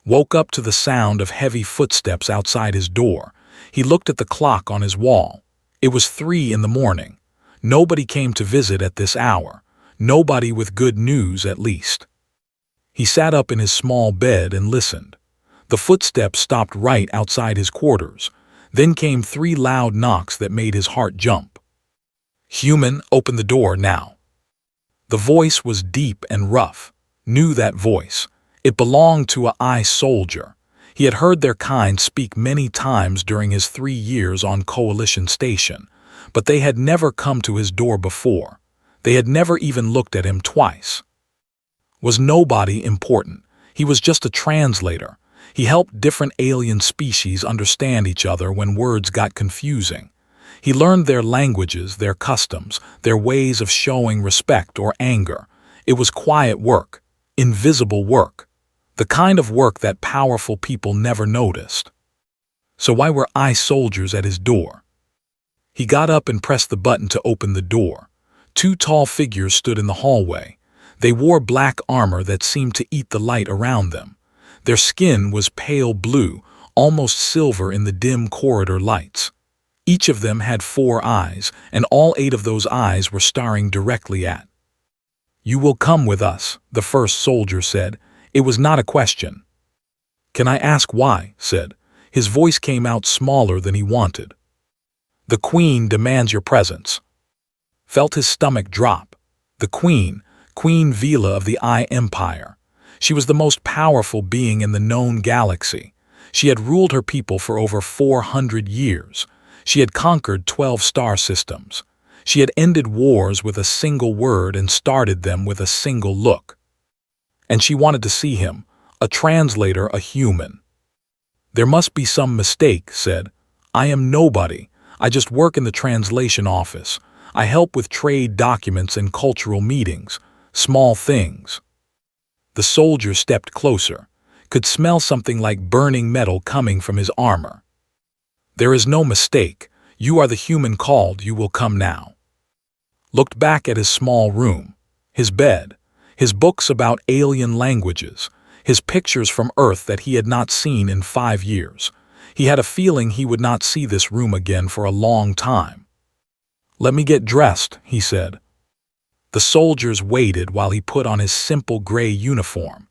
woke up to the sound of heavy footsteps outside his door. He looked at the clock on his wall. It was 3 in the morning. Nobody came to visit at this hour. Nobody with good news, at least. He sat up in his small bed and listened. The footsteps stopped right outside his quarters. Then came 3 loud knocks that made his heart jump. "Human, open the door now." The voice was deep and rough. Knew that voice. It belonged to a soldier. He had heard their kind speak many times during his 3 years on Coalition Station, but they had never come to his door before. They had never even looked at him twice. Was nobody important? He was just a translator. He helped different alien species understand each other when words got confusing. He learned their languages, their customs, their ways of showing respect or anger. It was quiet work, invisible work, the kind of work that powerful people never noticed. So why were soldiers at his door? He got up and pressed the button to open the door. 2 tall figures stood in the hallway. They wore black armor that seemed to eat the light around them. Their skin was pale blue, almost silver in the dim corridor lights. Each of them had 4 eyes, and all 8 of those eyes were staring directly at. "You will come with us," the first soldier said. It was not a question. "Can I ask why?" said. His voice came out smaller than he wanted. "The Queen demands your presence." Felt his stomach drop. The Queen, Queen Vila of the Empire. She was the most powerful being in the known galaxy. She had ruled her people for over 400 years. She had conquered 12 star systems. She had ended wars with a single word and started them with a single look. And she wanted to see him, a translator, a human. "There must be some mistake," said. "I am nobody. I just work in the translation office. I help with trade documents and cultural meetings. Small things." The soldier stepped closer, could smell something like burning metal coming from his armor. "There is no mistake. You are the human called. You will come now." Looked back at his small room, his bed, his books about alien languages, his pictures from Earth that he had not seen in 5 years. He had a feeling he would not see this room again for a long time. "Let me get dressed," he said. The soldiers waited while he put on his simple gray uniform,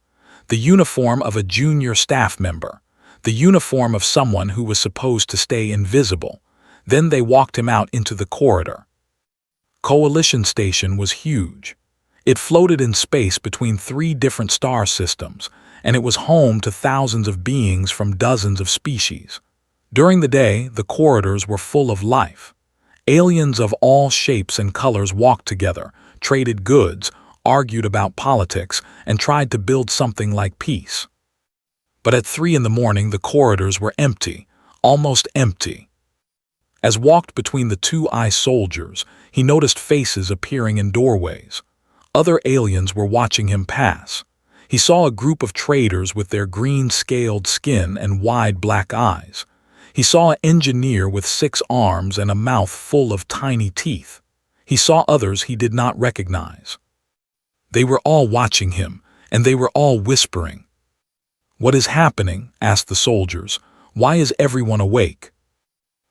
the uniform of a junior staff member, the uniform of someone who was supposed to stay invisible. Then they walked him out into the corridor. Coalition Station was huge. It floated in space between 3 different star systems, and it was home to thousands of beings from dozens of species. During the day, the corridors were full of life. Aliens of all shapes and colors walked together, traded goods, argued about politics, and tried to build something like peace. But at 3 in the morning, the corridors were empty, almost empty. As walked between the 2 soldiers, he noticed faces appearing in doorways. Other aliens were watching him pass. He saw a group of traders with their green-scaled skin and wide black eyes. He saw an engineer with 6 arms and a mouth full of tiny teeth. He saw others he did not recognize. They were all watching him, and they were all whispering. "What is happening?" asked the soldiers. "Why is everyone awake?"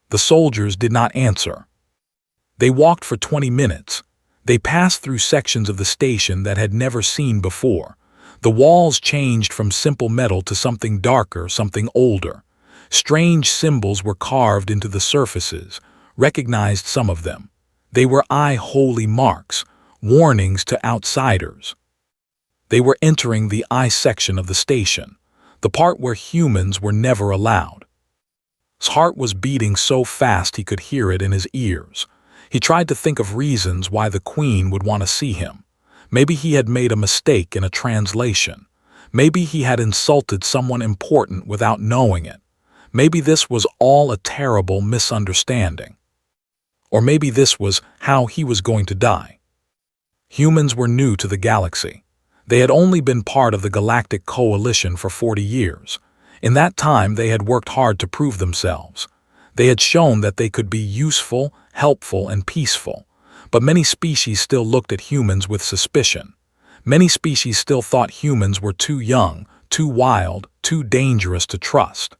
The soldiers did not answer. They walked for 20 minutes. They passed through sections of the station that had never seen before. The walls changed from simple metal to something darker, something older. Strange symbols were carved into the surfaces. Recognized some of them. They were holy marks, warnings to outsiders. They were entering the section of the station, the part where humans were never allowed. His heart was beating so fast he could hear it in his ears. He tried to think of reasons why the Queen would want to see him. Maybe he had made a mistake in a translation. Maybe he had insulted someone important without knowing it. Maybe this was all a terrible misunderstanding. Or maybe this was how he was going to die. Humans were new to the galaxy. They had only been part of the Galactic Coalition for 40 years. In that time, they had worked hard to prove themselves. They had shown that they could be useful, helpful, and peaceful. But many species still looked at humans with suspicion. Many species still thought humans were too young, too wild, too dangerous to trust.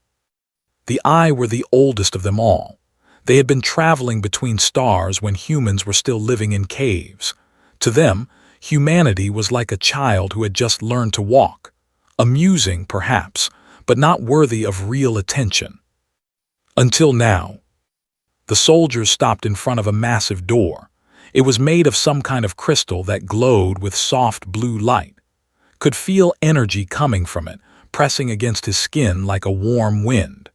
The Eye were the oldest of them all. They had been traveling between stars when humans were still living in caves. To them, humanity was like a child who had just learned to walk. Amusing, perhaps, but not worthy of real attention. Until now. The soldiers stopped in front of a massive door. It was made of some kind of crystal that glowed with soft blue light. Could feel energy coming from it, pressing against his skin like a warm wind.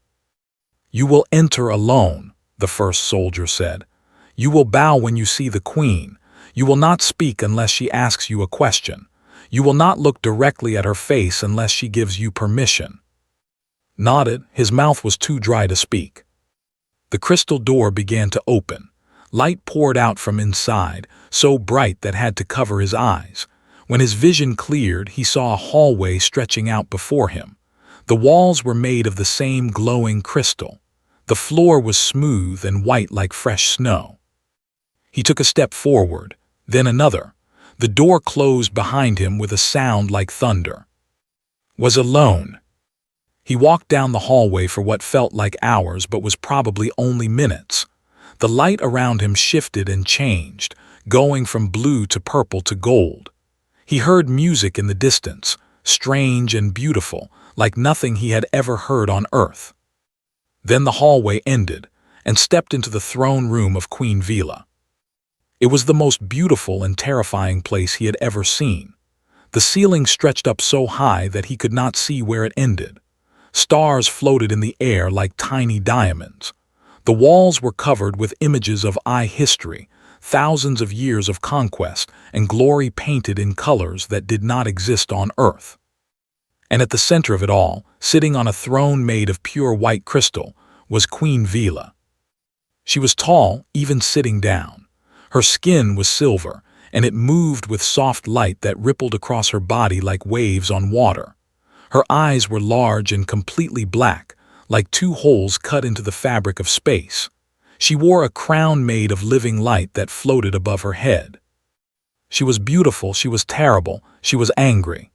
"You will enter alone," the first soldier said. "You will bow when you see the queen. You will not speak unless she asks you a question. You will not look directly at her face unless she gives you permission." Nodded, his mouth was too dry to speak. The crystal door began to open. Light poured out from inside, so bright that had to cover his eyes. When his vision cleared, he saw a hallway stretching out before him. The walls were made of the same glowing crystal. The floor was smooth and white like fresh snow. He took a step forward, then another. The door closed behind him with a sound like thunder. Was alone. He walked down the hallway for what felt like hours but was probably only minutes. The light around him shifted and changed, going from blue to purple to gold. He heard music in the distance, strange and beautiful, like nothing he had ever heard on Earth. Then the hallway ended, and stepped into the throne room of Queen Vila. It was the most beautiful and terrifying place he had ever seen. The ceiling stretched up so high that he could not see where it ended. Stars floated in the air like tiny diamonds. The walls were covered with images of Eye history, thousands of years of conquest and glory painted in colors that did not exist on Earth. And at the center of it all, sitting on a throne made of pure white crystal, was Queen Vila. She was tall, even sitting down. Her skin was silver, and it moved with soft light that rippled across her body like waves on water. Her eyes were large and completely black, like two holes cut into the fabric of space. She wore a crown made of living light that floated above her head. She was beautiful, she was terrible, she was angry.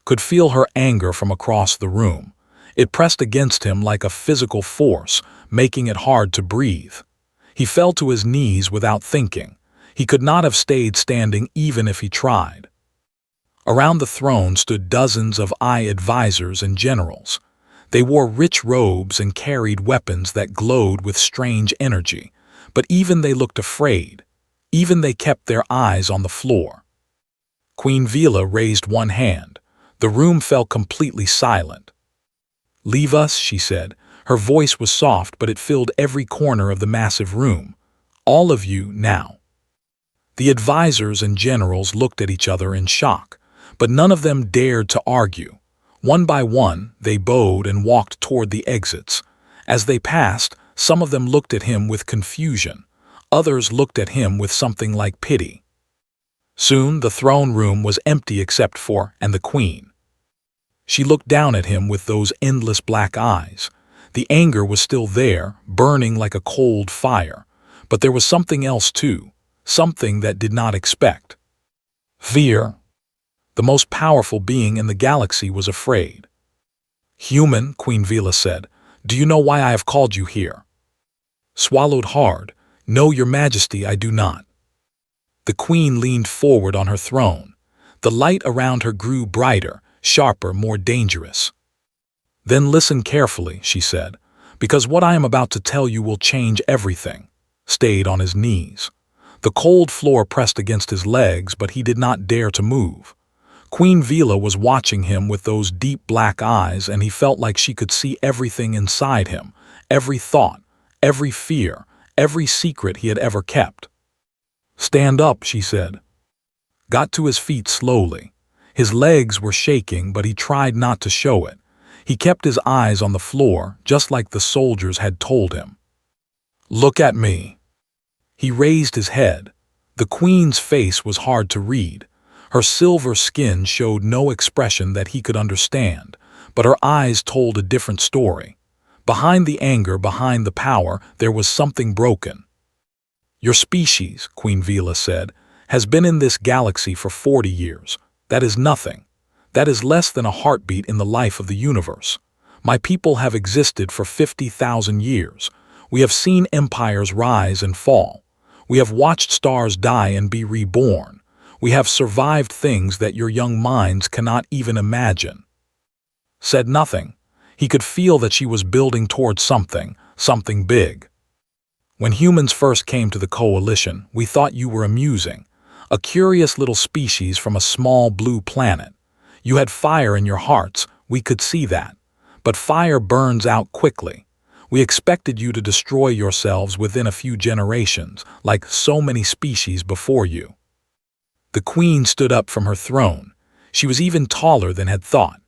Could feel her anger from across the room. It pressed against him like a physical force, making it hard to breathe. He fell to his knees without thinking. He could not have stayed standing even if he tried. Around the throne stood dozens of Eye advisors and generals. They wore rich robes and carried weapons that glowed with strange energy, but even they looked afraid. Even they kept their eyes on the floor. Queen Vila raised one hand. The room fell completely silent. "Leave us," she said. Her voice was soft, but it filled every corner of the massive room. "All of you, now." The advisors and generals looked at each other in shock, but none of them dared to argue. One by one, they bowed and walked toward the exits. As they passed, some of them looked at him with confusion. Others looked at him with something like pity. Soon the throne room was empty except for the queen. She looked down at him with those endless black eyes. The anger was still there, burning like a cold fire. But there was something else too, something that did not expect. Fear. The most powerful being in the galaxy was afraid. "Human," Queen Vila said, "do you know why I have called you here?" Swallowed hard. "No, your majesty, I do not." The queen leaned forward on her throne. The light around her grew brighter, sharper, more dangerous. "Then listen carefully," she said, "because what I am about to tell you will change everything." Stayed on his knees. The cold floor pressed against his legs, but he did not dare to move. Queen Vila was watching him with those deep black eyes, and he felt like she could see everything inside him, every thought, every fear, every secret he had ever kept. "Stand up," she said. Got to his feet slowly. His legs were shaking, but he tried not to show it. He kept his eyes on the floor, just like the soldiers had told him. "Look at me." He raised his head. The queen's face was hard to read. Her silver skin showed no expression that he could understand, but her eyes told a different story. Behind the anger, behind the power, there was something broken. "Your species," Queen Vila said, "has been in this galaxy for 40 years. That is nothing. That is less than a heartbeat in the life of the universe. My people have existed for 50,000 years. We have seen empires rise and fall. We have watched stars die and be reborn. We have survived things that your young minds cannot even imagine. Said nothing. He could feel that she was building towards something big. When humans first came to the coalition, we thought you were amusing, a curious little species from a small blue planet. You had fire in your hearts, we could see that. But fire burns out quickly. We expected you to destroy yourselves within a few generations, like so many species before you. The queen stood up from her throne. She was even taller than had thought.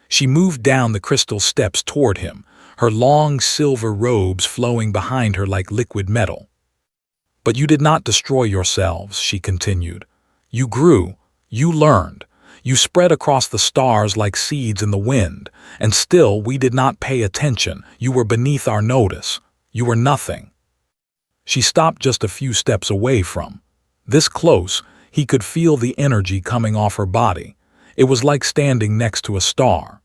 She moved down the crystal steps toward him, her long silver robes flowing behind her like liquid metal. But you did not destroy yourselves, she continued. You grew, you learned, you spread across the stars like seeds in the wind, and still we did not pay attention. You were beneath our notice. You were nothing. She stopped just a few steps away from. This close, he could feel the energy coming off her body. It was like standing next to a star.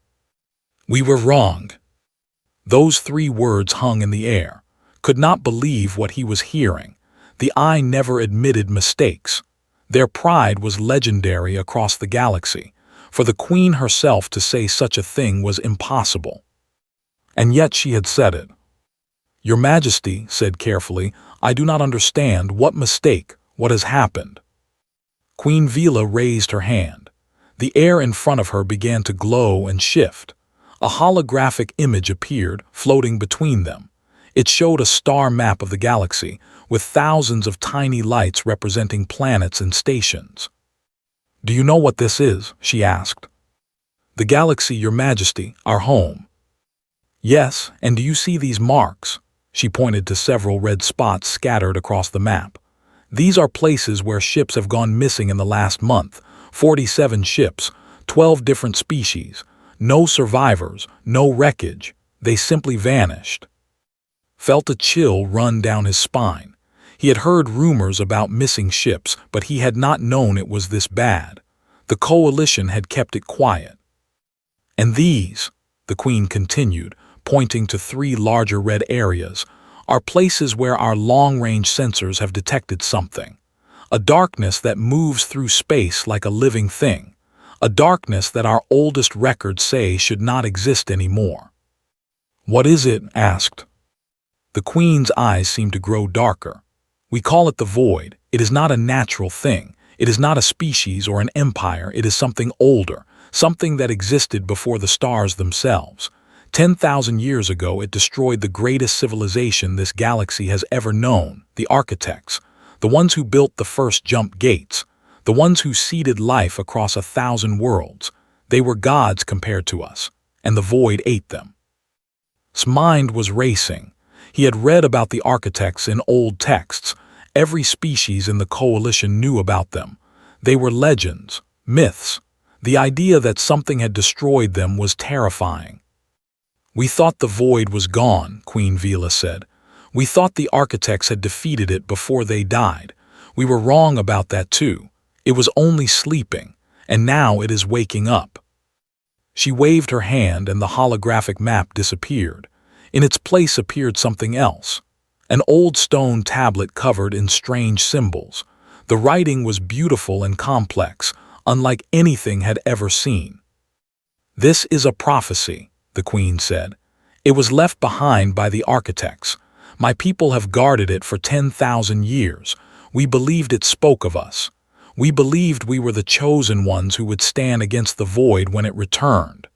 We were wrong. Those 3 words hung in the air. Could not believe what he was hearing. The eye never admitted mistakes. Their pride was legendary across the galaxy. For the queen herself to say such a thing was impossible. And yet she had said it. Your Majesty said carefully, I do not understand. What mistake? What has happened? Queen Vila raised her hand. The air in front of her began to glow and shift. A holographic image appeared, floating between them. It showed a star map of the galaxy, with thousands of tiny lights representing planets and stations. Do you know what this is? She asked. The galaxy, Your Majesty, our home. Yes, and do you see these marks? She pointed to several red spots scattered across the map. These are places where ships have gone missing in the last month. 47 ships, 12 different species. No survivors, no wreckage. They simply vanished. Felt a chill run down his spine. He had heard rumors about missing ships, but he had not known it was this bad. The coalition had kept it quiet. And these, the queen continued, pointing to 3 larger red areas, are places where our long-range sensors have detected something. A darkness that moves through space like a living thing. A darkness that our oldest records say should not exist anymore. What is it? Asked. The queen's eyes seemed to grow darker. We call it the void. It is not a natural thing. It is not a species or an empire. It is something older, something that existed before the stars themselves. 10,000 years ago, it destroyed the greatest civilization this galaxy has ever known, the architects, the ones who built the first jump gates, the ones who seeded life across 1,000 worlds. They were gods compared to us, and the void ate them. His mind was racing. He had read about the architects in old texts. Every species in the coalition knew about them. They were legends, myths. The idea that something had destroyed them was terrifying. We thought the void was gone, Queen Vila said. We thought the architects had defeated it before they died. We were wrong about that too. It was only sleeping, and now it is waking up. She waved her hand and the holographic map disappeared. In its place appeared something else. An old stone tablet covered in strange symbols. The writing was beautiful and complex, unlike anything had ever seen. This is a prophecy, the queen said. It was left behind by the architects. My people have guarded it for 10,000 years. We believed it spoke of us. We believed we were the chosen ones who would stand against the void when it returned.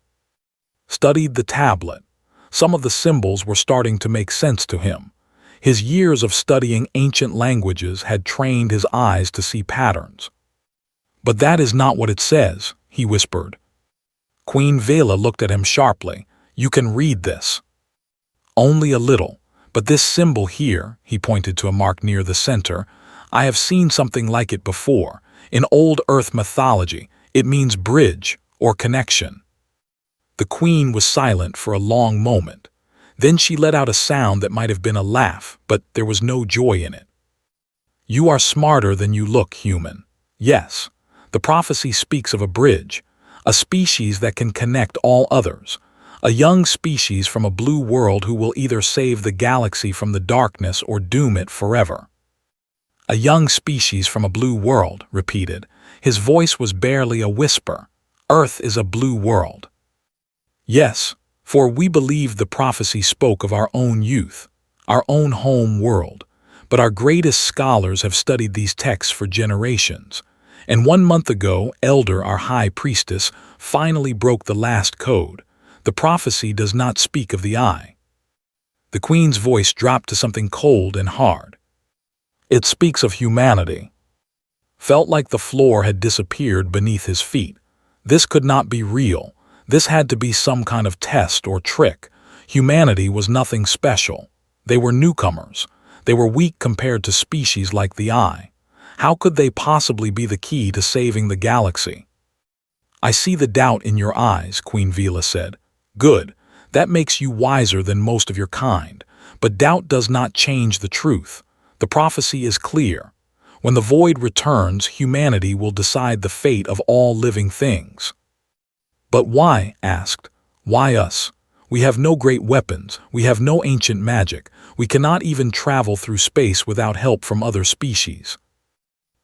Studied the tablet. Some of the symbols were starting to make sense to him. His years of studying ancient languages had trained his eyes to see patterns. But that is not what it says, he whispered. Queen Vela looked at him sharply. You can read this. Only a little, but this symbol here, he pointed to a mark near the center, I have seen something like it before. In old Earth mythology, it means bridge or connection. The queen was silent for a long moment. Then she let out a sound that might have been a laugh, but there was no joy in it. You are smarter than you look, human. Yes, the prophecy speaks of a bridge a species that can connect all others, a young species from a blue world who will either save the galaxy from the darkness or doom it forever. A young species from a blue world, repeated. His voice was barely a whisper. Earth is a blue world. Yes, for we believed the prophecy spoke of our own youth, our own home world, but our greatest scholars have studied these texts for generations. And 1 month ago, Elder, our high priestess, finally broke the last code. The prophecy does not speak of the eye. The queen's voice dropped to something cold and hard. It speaks of humanity. Felt like the floor had disappeared beneath his feet. This could not be real. This had to be some kind of test or trick. Humanity was nothing special. They were newcomers. They were weak compared to species like the eye. How could they possibly be the key to saving the galaxy? I see the doubt in your eyes, Queen Vila said. Good. That makes you wiser than most of your kind. But doubt does not change the truth. The prophecy is clear. When the void returns, humanity will decide the fate of all living things. But why? Asked. Why us? We have no great weapons. We have no ancient magic. We cannot even travel through space without help from other species.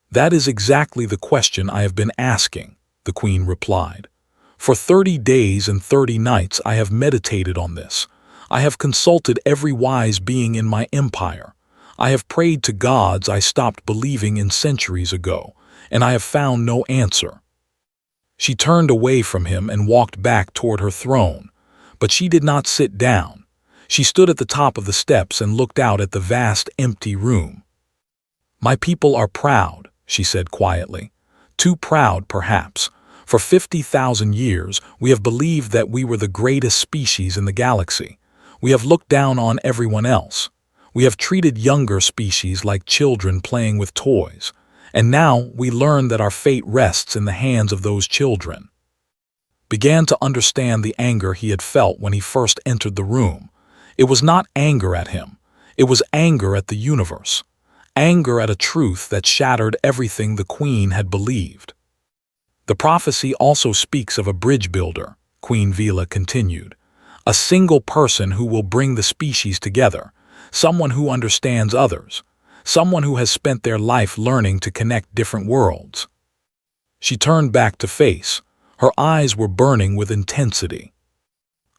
That is exactly the question I have been asking, the queen replied. For 30 days and 30 nights I have meditated on this. I have consulted every wise being in my empire. I have prayed to gods I stopped believing in centuries ago, and I have found no answer. She turned away from him and walked back toward her throne, but she did not sit down. She stood at the top of the steps and looked out at the vast, empty room. My people are proud, she said quietly. Too proud, perhaps. For 50,000 years, we have believed that we were the greatest species in the galaxy. We have looked down on everyone else. We have treated younger species like children playing with toys. And now we learn that our fate rests in the hands of those children. Began to understand the anger he had felt when he first entered the room. It was not anger at him. It was anger at the universe. Anger at a truth that shattered everything the queen had believed. The prophecy also speaks of a bridge builder, Queen Vila continued. A single person who will bring the species together. Someone who understands others. Someone who has spent their life learning to connect different worlds. She turned back to face. Her eyes were burning with intensity.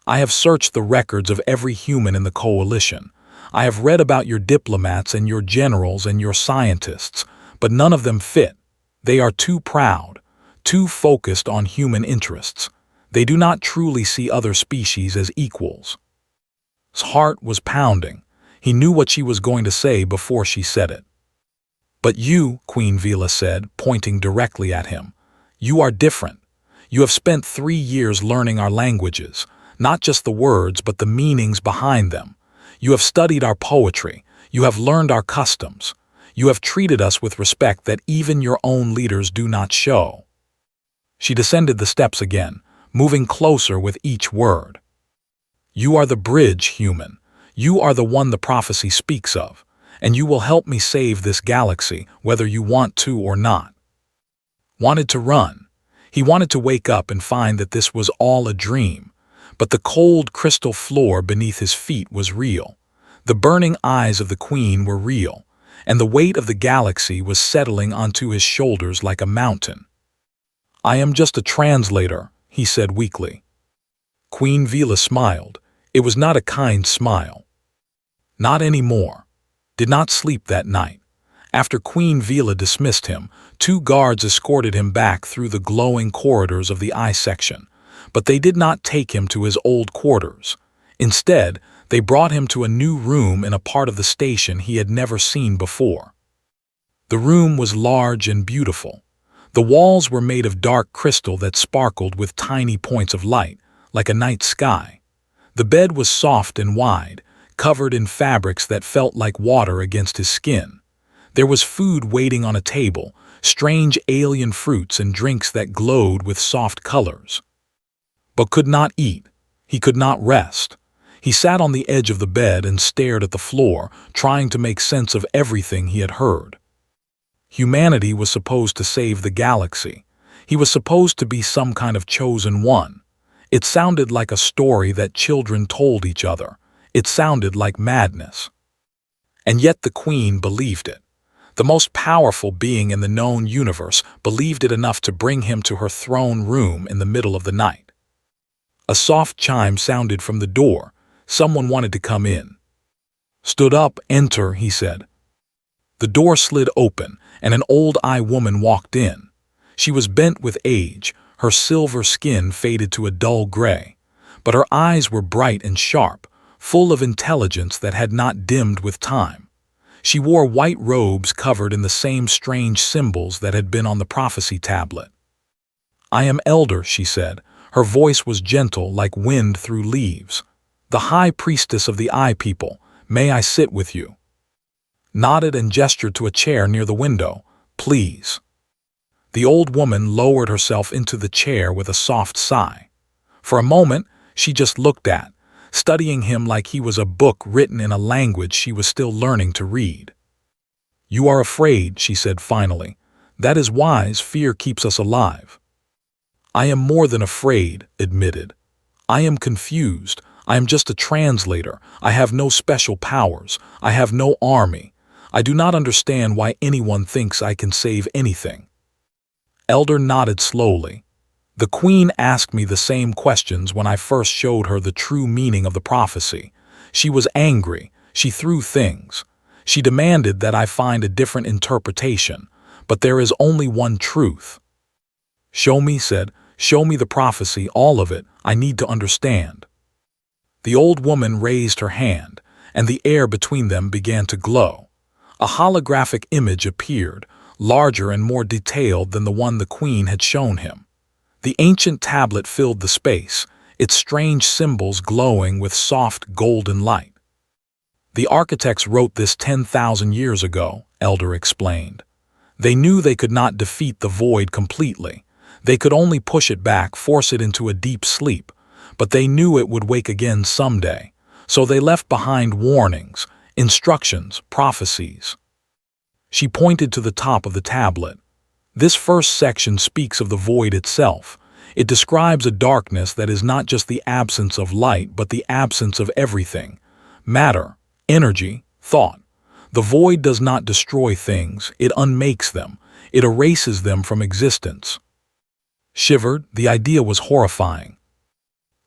I have searched the records of every human in the coalition. I have read about your diplomats and your generals and your scientists, but none of them fit. They are too proud, too focused on human interests. They do not truly see other species as equals. His heart was pounding. He knew what she was going to say before she said it. But you, Queen Vila said, pointing directly at him, you are different. You have spent 3 years learning our languages, not just the words but the meanings behind them. You have studied our poetry. You have learned our customs. You have treated us with respect that even your own leaders do not show. She descended the steps again, moving closer with each word. You are the bridge, human. You are the one the prophecy speaks of, and you will help me save this galaxy, whether you want to or not. Wanted to run. He wanted to wake up and find that this was all a dream, but the cold crystal floor beneath his feet was real. The burning eyes of the queen were real, and the weight of the galaxy was settling onto his shoulders like a mountain. I am just a translator, he said weakly. Queen Vila smiled. It was not a kind smile. Not anymore. Did not sleep that night. After Queen Vila dismissed him, 2 guards escorted him back through the glowing corridors of the I section, but they did not take him to his old quarters. Instead, they brought him to a new room in a part of the station he had never seen before. The room was large and beautiful. The walls were made of dark crystal that sparkled with tiny points of light, like a night sky. The bed was soft and wide, covered in fabrics that felt like water against his skin. There was food waiting on a table, strange alien fruits and drinks that glowed with soft colors. But could not eat. He could not rest. He sat on the edge of the bed and stared at the floor, trying to make sense of everything he had heard. Humanity was supposed to save the galaxy. He was supposed to be some kind of chosen one. It sounded like a story that children told each other. It sounded like madness. And yet the Queen believed it. The most powerful being in the known universe believed it enough to bring him to her throne room in the middle of the night. A soft chime sounded from the door. Someone wanted to come in. "Stood up, enter," he said. The door slid open, and an old-eye woman walked in. She was bent with age, her silver skin faded to a dull gray, but her eyes were bright and sharp, full of intelligence that had not dimmed with time. She wore white robes covered in the same strange symbols that had been on the prophecy tablet. "I am Elder," she said. Her voice was gentle like wind through leaves. "The High Priestess of the Eye People, may I sit with you?" Nodded and gestured to a chair near the window. "Please." The old woman lowered herself into the chair with a soft sigh. For a moment, she just looked at, studying him like he was a book written in a language she was still learning to read. "You are afraid," she said finally. "That is wise. Fear keeps us alive." "I am more than afraid," admitted. "I am confused. I am just a translator. I have no special powers. I have no army. I do not understand why anyone thinks I can save anything." Elder nodded slowly. "The Queen asked me the same questions when I first showed her the true meaning of the prophecy. She was angry. She threw things. She demanded that I find a different interpretation. But there is only one truth." "Show me," said. "Show me the prophecy, all of it. I need to understand." The old woman raised her hand, and the air between them began to glow. A holographic image appeared, larger and more detailed than the one the Queen had shown him. The ancient tablet filled the space, its strange symbols glowing with soft golden light. "The architects wrote this 10,000 years ago," Elder explained. "They knew they could not defeat the void completely. They could only push it back, force it into a deep sleep, but they knew it would wake again someday. So they left behind warnings, instructions, prophecies." She pointed to the top of the tablet. "This first section speaks of the void itself. It describes a darkness that is not just the absence of light, but the absence of everything. Matter, energy, thought. The void does not destroy things, it unmakes them. It erases them from existence." Shivered, the idea was horrifying.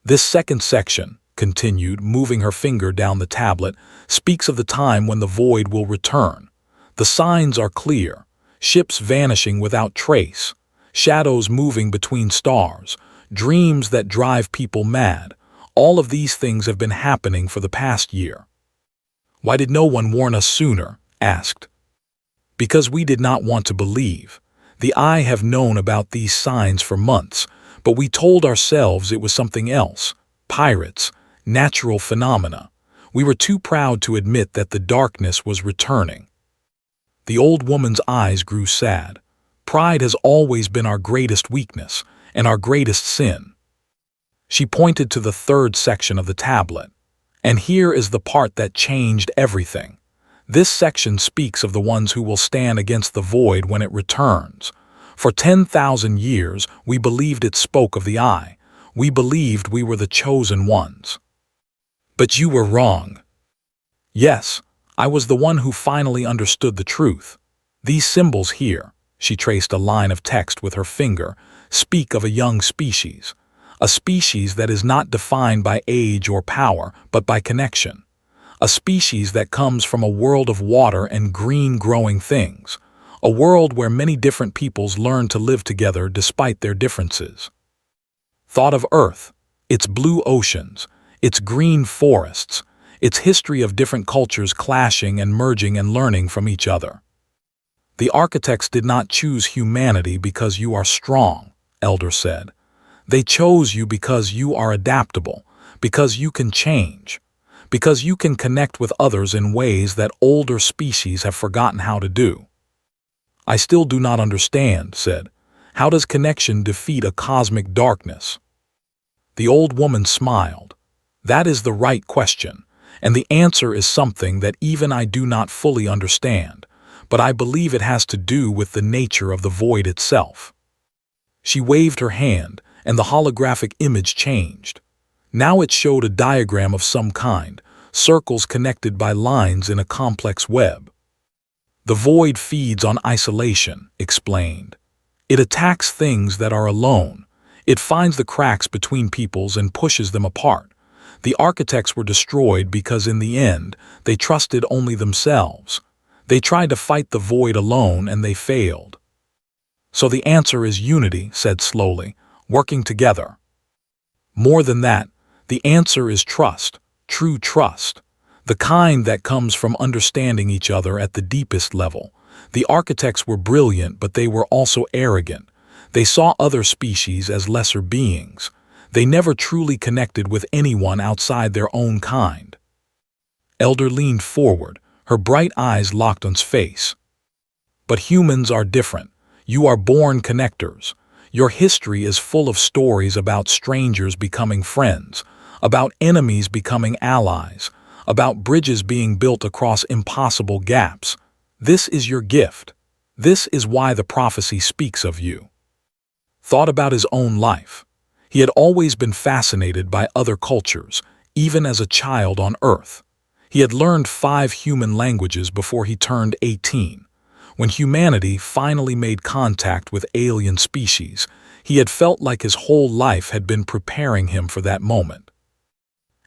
"This second section," continued, moving her finger down the tablet, "speaks of the time when the void will return. The signs are clear. Ships vanishing without trace, shadows moving between stars, dreams that drive people mad. All of these things have been happening for the past year." "Why did no one warn us sooner?" asked. "Because we did not want to believe. The Eye have known about these signs for months, but we told ourselves it was something else. Pirates, natural phenomena. We were too proud to admit that the darkness was returning." The old woman's eyes grew sad. "Pride has always been our greatest weakness, and our greatest sin." She pointed to the third section of the tablet. "And here is the part that changed everything. This section speaks of the ones who will stand against the void when it returns. For 10,000 years, we believed it spoke of the Eye. We believed we were the chosen ones. But you were wrong." "Yes, I was the one who finally understood the truth. These symbols here," she traced a line of text with her finger, "speak of a young species. A species that is not defined by age or power, but by connection. A species that comes from a world of water and green growing things. A world where many different peoples learn to live together despite their differences. Thought of Earth, its blue oceans, its green forests, its history of different cultures clashing and merging and learning from each other. The architects did not choose humanity because you are strong," Elder said. "They chose you because you are adaptable, because you can change, because you can connect with others in ways that older species have forgotten how to do." "I still do not understand," said. "How does connection defeat a cosmic darkness?" The old woman smiled. "That is the right question, and the answer is something that even I do not fully understand, but I believe it has to do with the nature of the void itself." She waved her hand, and the holographic image changed. Now it showed a diagram of some kind, circles connected by lines in a complex web. The void feeds on isolation, explained. It attacks things that are alone. It finds the cracks between peoples and pushes them apart. The architects were destroyed because in the end, they trusted only themselves. They tried to fight the void alone and they failed. So the answer is unity, said slowly, working together. More than that, the answer is trust, true trust. The kind that comes from understanding each other at the deepest level. The architects were brilliant, but they were also arrogant. They saw other species as lesser beings. They never truly connected with anyone outside their own kind. Elder leaned forward, her bright eyes locked on his face. But humans are different. You are born connectors. Your history is full of stories about strangers becoming friends, about enemies becoming allies, about bridges being built across impossible gaps. This is your gift. This is why the prophecy speaks of you. Thought about his own life. He had always been fascinated by other cultures, even as a child on Earth. He had learned 5 human languages before he turned 18. When humanity finally made contact with alien species, he had felt like his whole life had been preparing him for that moment.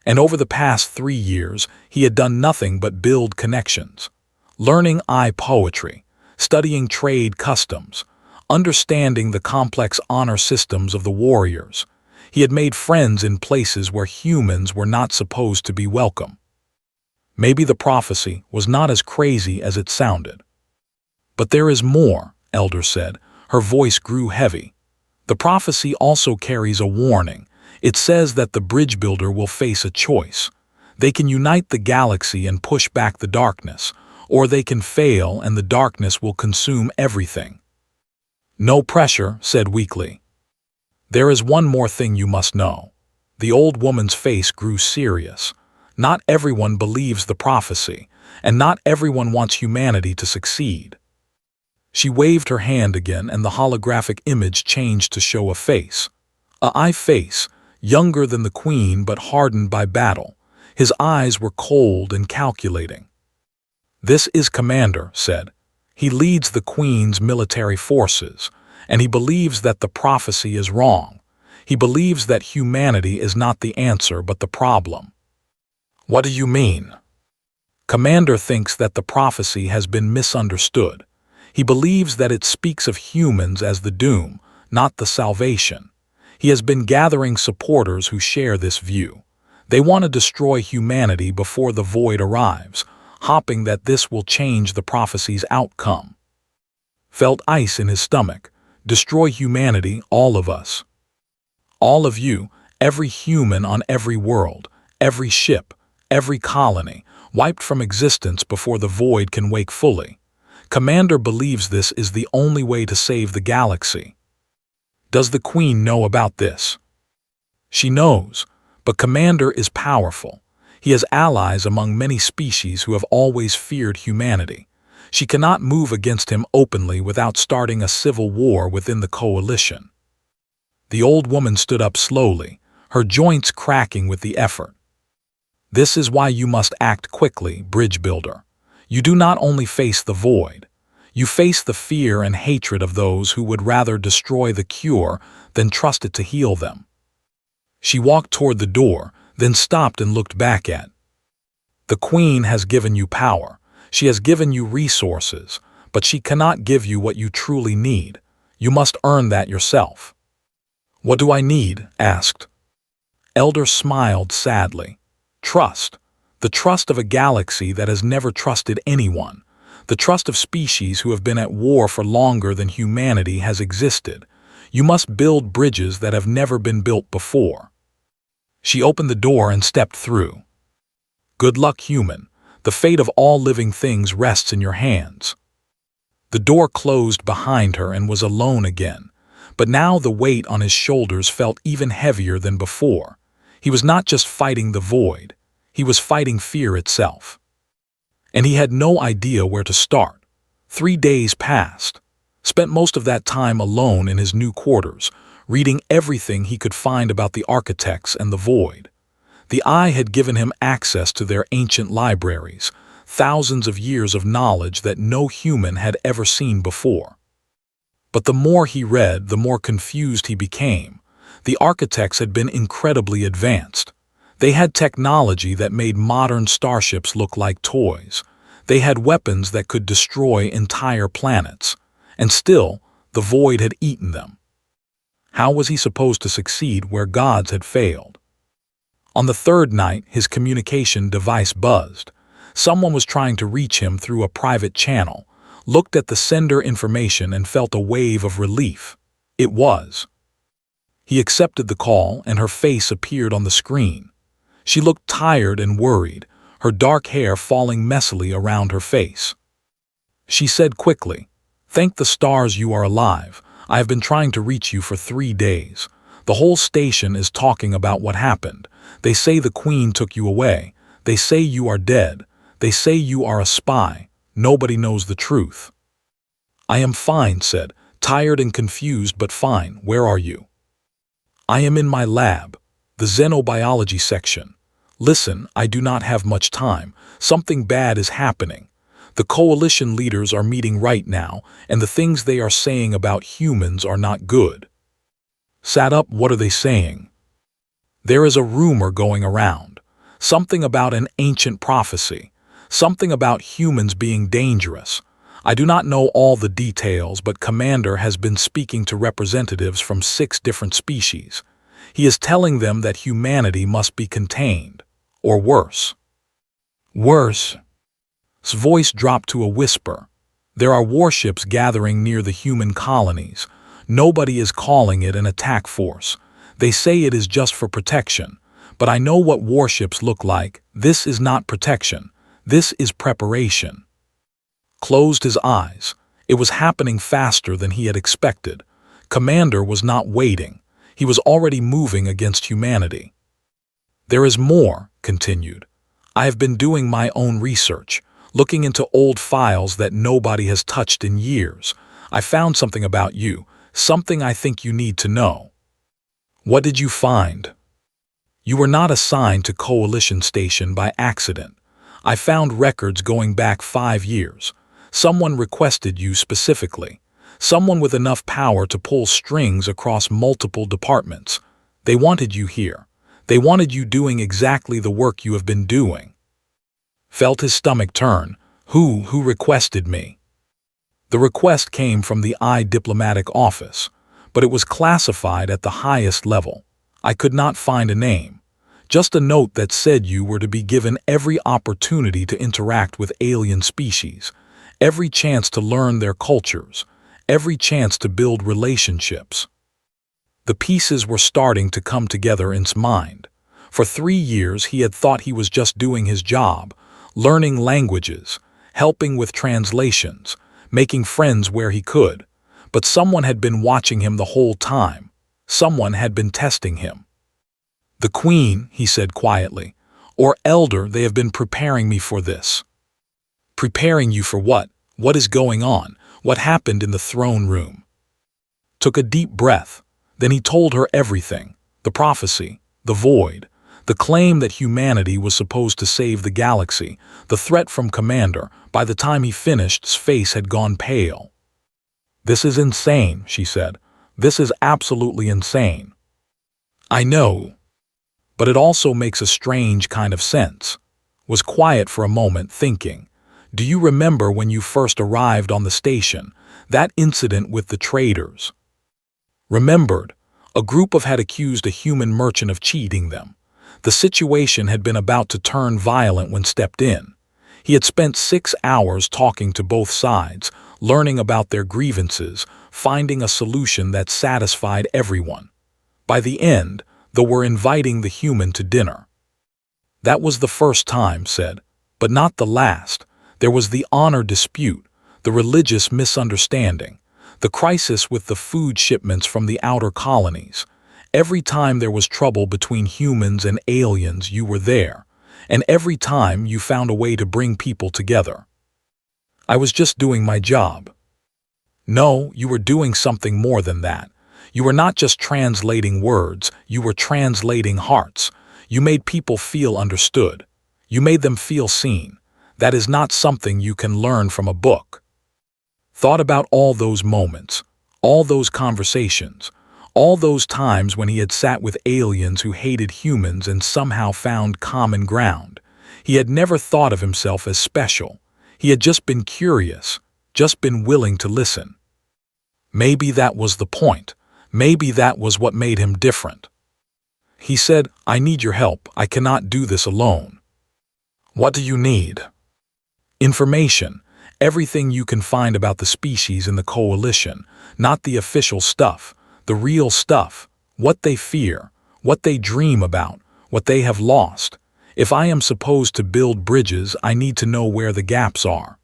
And over the past 3 years, he had done nothing but build connections. Learning poetry, studying trade customs, understanding the complex honor systems of the warriors. He had made friends in places where humans were not supposed to be welcome. Maybe the prophecy was not as crazy as it sounded. But there is more, Elder said. Her voice grew heavy. The prophecy also carries a warning. It says that the bridge builder will face a choice. They can unite the galaxy and push back the darkness, or they can fail and the darkness will consume everything. No pressure, said weakly. There is one more thing you must know. The old woman's face grew serious. Not everyone believes the prophecy, and not everyone wants humanity to succeed. She waved her hand again and the holographic image changed to show a face. A face, younger than the queen but hardened by battle. His eyes were cold and calculating. This is Commander, said. He leads the queen's military forces, and he believes that the prophecy is wrong. He believes that humanity is not the answer but the problem. What do you mean? Commander thinks that the prophecy has been misunderstood. He believes that it speaks of humans as the doom, not the salvation. He has been gathering supporters who share this view. They want to destroy humanity before the void arrives, hoping that this will change the prophecy's outcome. Felt ice in his stomach. Destroy humanity, all of us. All of you, every human on every world, every ship, every colony, wiped from existence before the void can wake fully. Commander believes this is the only way to save the galaxy. Does the Queen know about this? She knows, but Commander is powerful. He has allies among many species who have always feared humanity. She cannot move against him openly without starting a civil war within the coalition. The old woman stood up slowly, her joints cracking with the effort. This is why you must act quickly, bridge builder. You do not only face the void, you face the fear and hatred of those who would rather destroy the cure than trust it to heal them. She walked toward the door, then stopped and looked back at. The Queen has given you power. She has given you resources, but she cannot give you what you truly need. You must earn that yourself. What do I need? Asked. Elder smiled sadly. Trust. The trust of a galaxy that has never trusted anyone. The trust of species who have been at war for longer than humanity has existed. You must build bridges that have never been built before. She opened the door and stepped through. Good luck, human. The fate of all living things rests in your hands. The door closed behind her and was alone again, but now the weight on his shoulders felt even heavier than before. He was not just fighting the void, he was fighting fear itself. And he had no idea where to start. 3 days passed. Spent most of that time alone in his new quarters, reading everything he could find about the architects and the void. The Eye had given him access to their ancient libraries, thousands of years of knowledge that no human had ever seen before. But the more he read, the more confused he became. The architects had been incredibly advanced. They had technology that made modern starships look like toys. They had weapons that could destroy entire planets. And still, the void had eaten them. How was he supposed to succeed where gods had failed? On the third night, his communication device buzzed. Someone was trying to reach him through a private channel, looked at the sender information and felt a wave of relief. It was. He accepted the call and her face appeared on the screen. She looked tired and worried, her dark hair falling messily around her face. She said quickly, "Thank the stars you are alive. I have been trying to reach you for 3 days. The whole station is talking about what happened. They say the Queen took you away. They say you are dead. They say you are a spy. Nobody knows the truth." "I am fine," said, tired and confused but fine. "Where are you?" "I am in my lab, the xenobiology section. Listen, I do not have much time. Something bad is happening. The coalition leaders are meeting right now, and the things they are saying about humans are not good." Sat up, what are they saying? "There is a rumor going around. Something about an ancient prophecy. Something about humans being dangerous. I do not know all the details, but Commander has been speaking to representatives from 6 different species. He is telling them that humanity must be contained, or worse." "Worse?" His voice dropped to a whisper. "There are warships gathering near the human colonies. Nobody is calling it an attack force. They say it is just for protection. But I know what warships look like. This is not protection. This is preparation." Closed his eyes. It was happening faster than he had expected. Commander was not waiting. He was already moving against humanity. "There is more," continued. "I have been doing my own research, looking into old files that nobody has touched in years. I found something about you, something I think you need to know." "What did you find?" "You were not assigned to Coalition Station by accident. I found records going back 5 years. Someone requested you specifically. Someone with enough power to pull strings across multiple departments. They wanted you here. They wanted you doing exactly the work you have been doing." Felt his stomach turn. Who requested me?" "The request came from the Eye diplomatic office, but it was classified at the highest level. I could not find a name. Just a note that said you were to be given every opportunity to interact with alien species, every chance to learn their cultures, every chance to build relationships." The pieces were starting to come together in his mind. For 3 years he had thought he was just doing his job, learning languages, helping with translations, making friends where he could. But someone had been watching him the whole time. Someone had been testing him. "The Queen," he said quietly, "or Elder, they have been preparing me for this." "Preparing you for what? What is going on? What happened in the throne room?" Took a deep breath. Then he told her everything. The prophecy, the void, the claim that humanity was supposed to save the galaxy, the threat from Commander. By the time he finished, his face had gone pale. "This is insane," she said. "This is absolutely insane." "I know. But it also makes a strange kind of sense." Was quiet for a moment, thinking. "Do you remember when you first arrived on the station, that incident with the traders?" Remembered. A group had accused a human merchant of cheating them. The situation had been about to turn violent when stepped in. He had spent 6 hours talking to both sides, learning about their grievances, finding a solution that satisfied everyone. By the end, they were inviting the human to dinner. "That was the first time," said, "but not the last. There was the honor dispute, the religious misunderstanding, the crisis with the food shipments from the outer colonies. Every time there was trouble between humans and aliens, you were there, and every time you found a way to bring people together." "I was just doing my job." No, you were doing something more than that. You were not just translating words, you were translating hearts. You made people feel understood. You made them feel seen. That is not something you can learn from a book. Thought about all those moments, all those conversations, all those times when he had sat with aliens who hated humans and somehow found common ground. He had never thought of himself as special. He had just been curious, just been willing to listen. Maybe that was the point. Maybe that was what made him different. He said, "I need your help. I cannot do this alone." "What do you need?" "Information. Everything you can find about the species in the coalition, not the official stuff, the real stuff, what they fear, what they dream about, what they have lost. If I am supposed to build bridges, I need to know where the gaps are."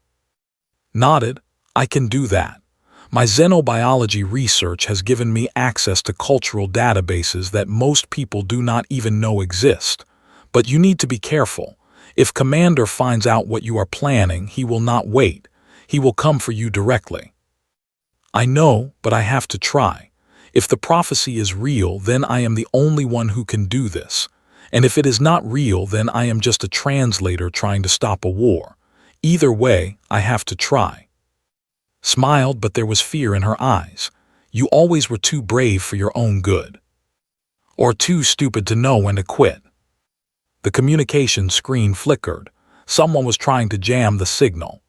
Nodded. "I can do that. My xenobiology research has given me access to cultural databases that most people do not even know exist. But you need to be careful. If Commander finds out what you are planning, he will not wait. He will come for you directly." "I know, but I have to try. If the prophecy is real, then I am the only one who can do this. And if it is not real, then I am just a translator trying to stop a war. Either way, I have to try." Smiled, but there was fear in her eyes. "You always were too brave for your own good. Or too stupid to know when to quit." The communication screen flickered. Someone was trying to jam the signal.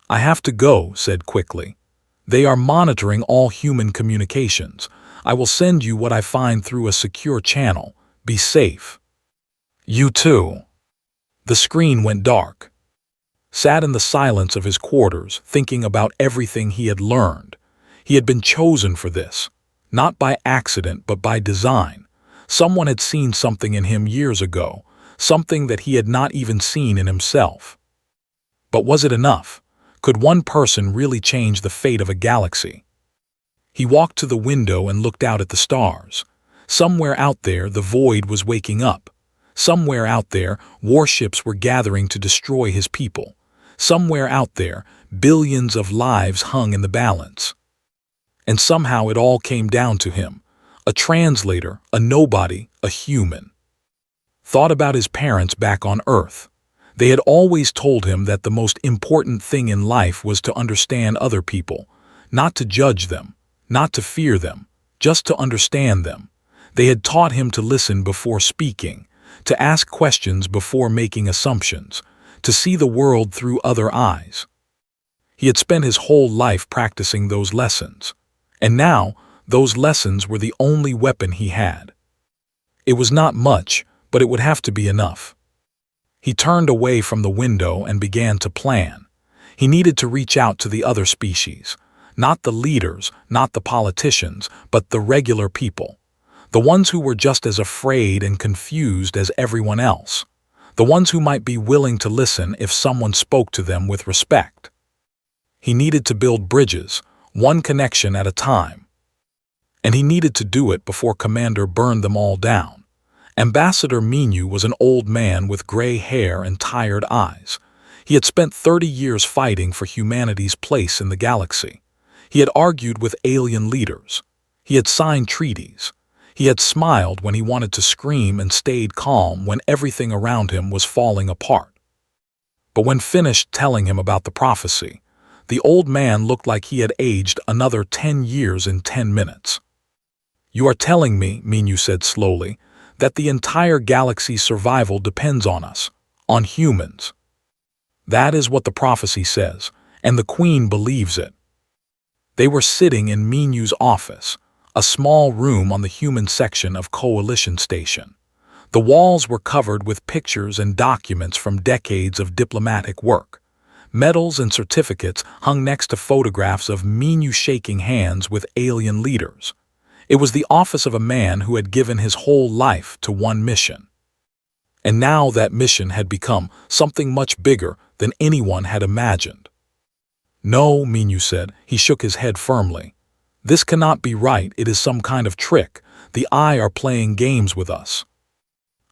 "I have to go," said quickly. "They are monitoring all human communications. I will send you what I find through a secure channel. Be safe." "You too." The screen went dark. Sat in the silence of his quarters, thinking about everything he had learned. He had been chosen for this, not by accident but by design. Someone had seen something in him years ago, something that he had not even seen in himself. But was it enough? Could one person really change the fate of a galaxy? He walked to the window and looked out at the stars. Somewhere out there, the void was waking up. Somewhere out there, warships were gathering to destroy his people. Somewhere out there, billions of lives hung in the balance. And somehow it all came down to him. A translator, a nobody, a human. Thought about his parents back on Earth. They had always told him that the most important thing in life was to understand other people, not to judge them, not to fear them, just to understand them. They had taught him to listen before speaking, to ask questions before making assumptions, to see the world through other eyes. He had spent his whole life practicing those lessons, and now those lessons were the only weapon he had. It was not much, but it would have to be enough. He turned away from the window and began to plan. He needed to reach out to the other species, not the leaders, not the politicians, but the regular people, the ones who were just as afraid and confused as everyone else. The ones who might be willing to listen if someone spoke to them with respect. He needed to build bridges, one connection at a time. And he needed to do it before Commander burned them all down. Ambassador Minyu was an old man with gray hair and tired eyes. He had spent 30 years fighting for humanity's place in the galaxy. He had argued with alien leaders. He had signed treaties. He had smiled when he wanted to scream and stayed calm when everything around him was falling apart. But when finished telling him about the prophecy, the old man looked like he had aged another 10 years in 10 minutes. "You are telling me," Minyu said slowly, "that the entire galaxy's survival depends on us, on humans." "That is what the prophecy says, and the Queen believes it." They were sitting in Minyu's office, a small room on the human section of Coalition Station. The walls were covered with pictures and documents from decades of diplomatic work. Medals and certificates hung next to photographs of Minyu shaking hands with alien leaders. It was the office of a man who had given his whole life to one mission. And now that mission had become something much bigger than anyone had imagined. "No," Minyu said. He shook his head firmly. "This cannot be right. It is some kind of trick. The Eye are playing games with us."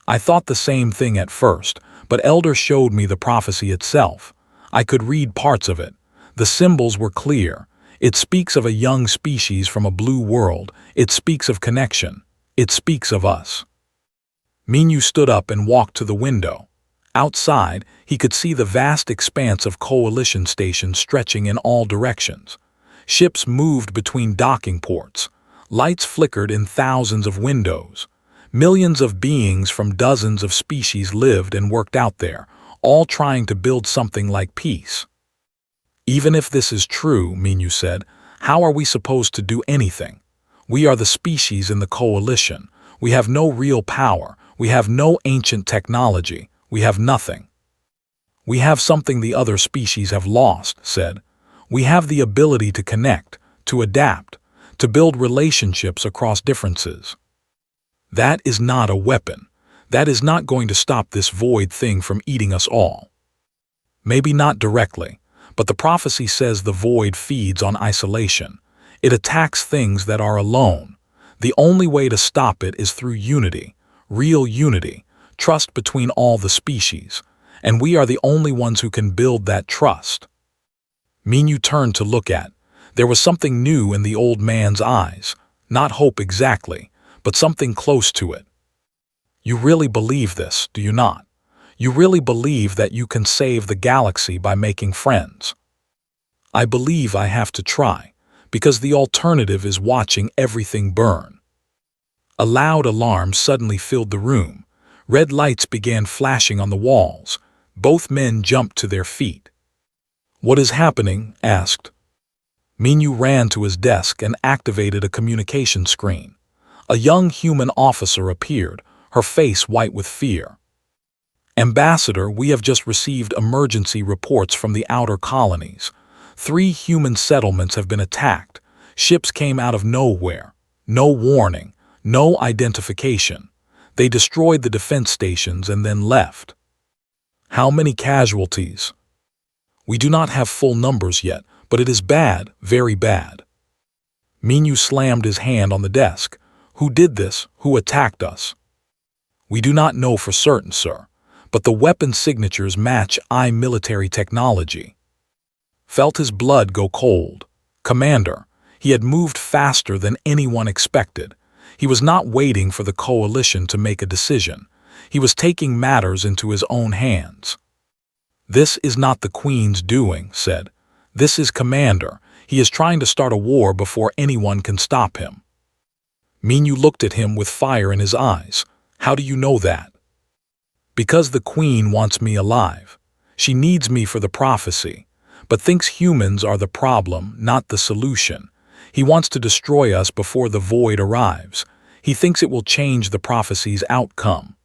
I thought the same thing at first, but Elder showed me the prophecy itself. I could read parts of it. The symbols were clear. It speaks of a young species from a blue world. It speaks of connection. It speaks of us. Minyu stood up and walked to the window. Outside, he could see the vast expanse of coalition stations stretching in all directions. Ships moved between docking ports. Lights flickered in thousands of windows. Millions of beings from dozens of species lived and worked out there, all trying to build something like peace. Even if this is true, Minyu said, how are we supposed to do anything? We are the species in the coalition. We have no real power. We have no ancient technology. We have nothing. We have something the other species have lost, said. We have the ability to connect, to adapt, to build relationships across differences. That is not a weapon. That is not going to stop this void thing from eating us all. Maybe not directly, but the prophecy says the void feeds on isolation. It attacks things that are alone. The only way to stop it is through unity, real unity, trust between all the species, and we are the only ones who can build that trust. Minyu turned to look at. There was something new in the old man's eyes, not hope exactly, but something close to it. You really believe this, do you not? You really believe that you can save the galaxy by making friends? I believe I have to try, because the alternative is watching everything burn. A loud alarm suddenly filled the room. Red lights began flashing on the walls. Both men jumped to their feet. What is happening? Asked. Minyu ran to his desk and activated a communication screen. A young human officer appeared, her face white with fear. Ambassador, we have just received emergency reports from the outer colonies. 3 human settlements have been attacked. Ships came out of nowhere. No warning, no identification. They destroyed the defense stations and then left. How many casualties? We do not have full numbers yet, but it is bad, very bad. Minyu slammed his hand on the desk. Who did this? Who attacked us? We do not know for certain, sir, but the weapon signatures match military technology. Felt his blood go cold. Commander, he had moved faster than anyone expected. He was not waiting for the coalition to make a decision. He was taking matters into his own hands. This is not the Queen's doing, said. This is Commander. He is trying to start a war before anyone can stop him. Minyu looked at him with fire in his eyes. How do you know that? Because the Queen wants me alive. She needs me for the prophecy, but thinks humans are the problem, not the solution. He wants to destroy us before the void arrives. He thinks it will change the prophecy's outcome.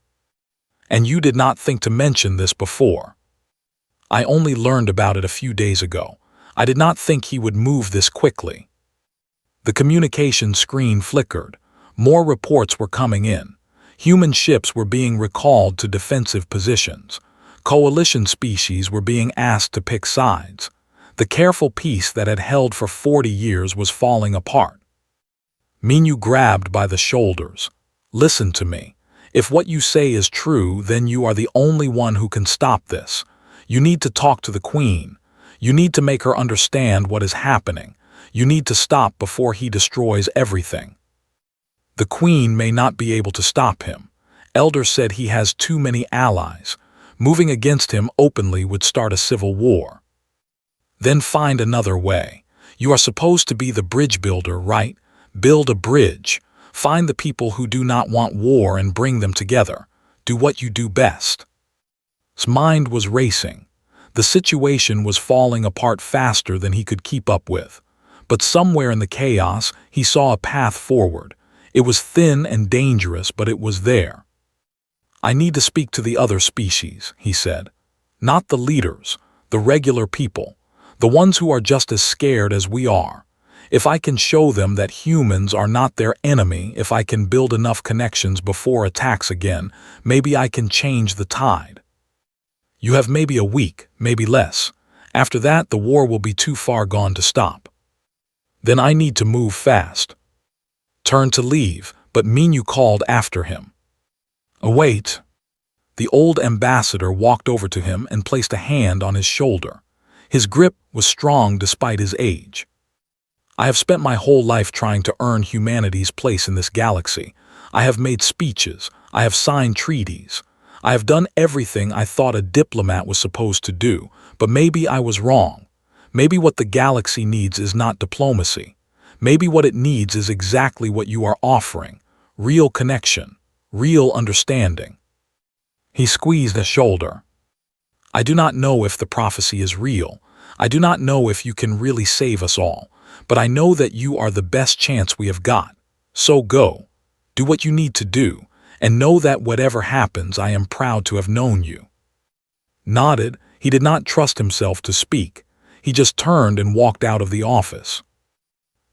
And you did not think to mention this before. I only learned about it a few days ago. I did not think he would move this quickly. The communication screen flickered. More reports were coming in. Human ships were being recalled to defensive positions. Coalition species were being asked to pick sides. The careful peace that had held for 40 years was falling apart. Minyu grabbed by the shoulders. Listen to me. If what you say is true, then you are the only one who can stop this. You need to talk to the Queen. You need to make her understand what is happening. You need to stop before he destroys everything. The Queen may not be able to stop him. Elder said he has too many allies. Moving against him openly would start a civil war. Then find another way. You are supposed to be the bridge builder, right? Build a bridge. Find the people who do not want war and bring them together. Do what you do best. His mind was racing. The situation was falling apart faster than he could keep up with. But somewhere in the chaos, he saw a path forward. It was thin and dangerous, but it was there. I need to speak to the other species, he said. Not the leaders, the regular people, the ones who are just as scared as we are. If I can show them that humans are not their enemy, if I can build enough connections before attacks again, maybe I can change the tide. You have maybe a week, maybe less. After that, the war will be too far gone to stop. Then I need to move fast. Turned to leave, but Minyu called after him. Wait. The old ambassador walked over to him and placed a hand on his shoulder. His grip was strong despite his age. I have spent my whole life trying to earn humanity's place in this galaxy. I have made speeches. I have signed treaties. I have done everything I thought a diplomat was supposed to do, but maybe I was wrong. Maybe what the galaxy needs is not diplomacy. Maybe what it needs is exactly what you are offering: real connection, real understanding. He squeezed a shoulder. I do not know if the prophecy is real. I do not know if you can really save us all, but I know that you are the best chance we have got. So go, do what you need to do, and know that whatever happens, I am proud to have known you. Nodded, he did not trust himself to speak. He just turned and walked out of the office.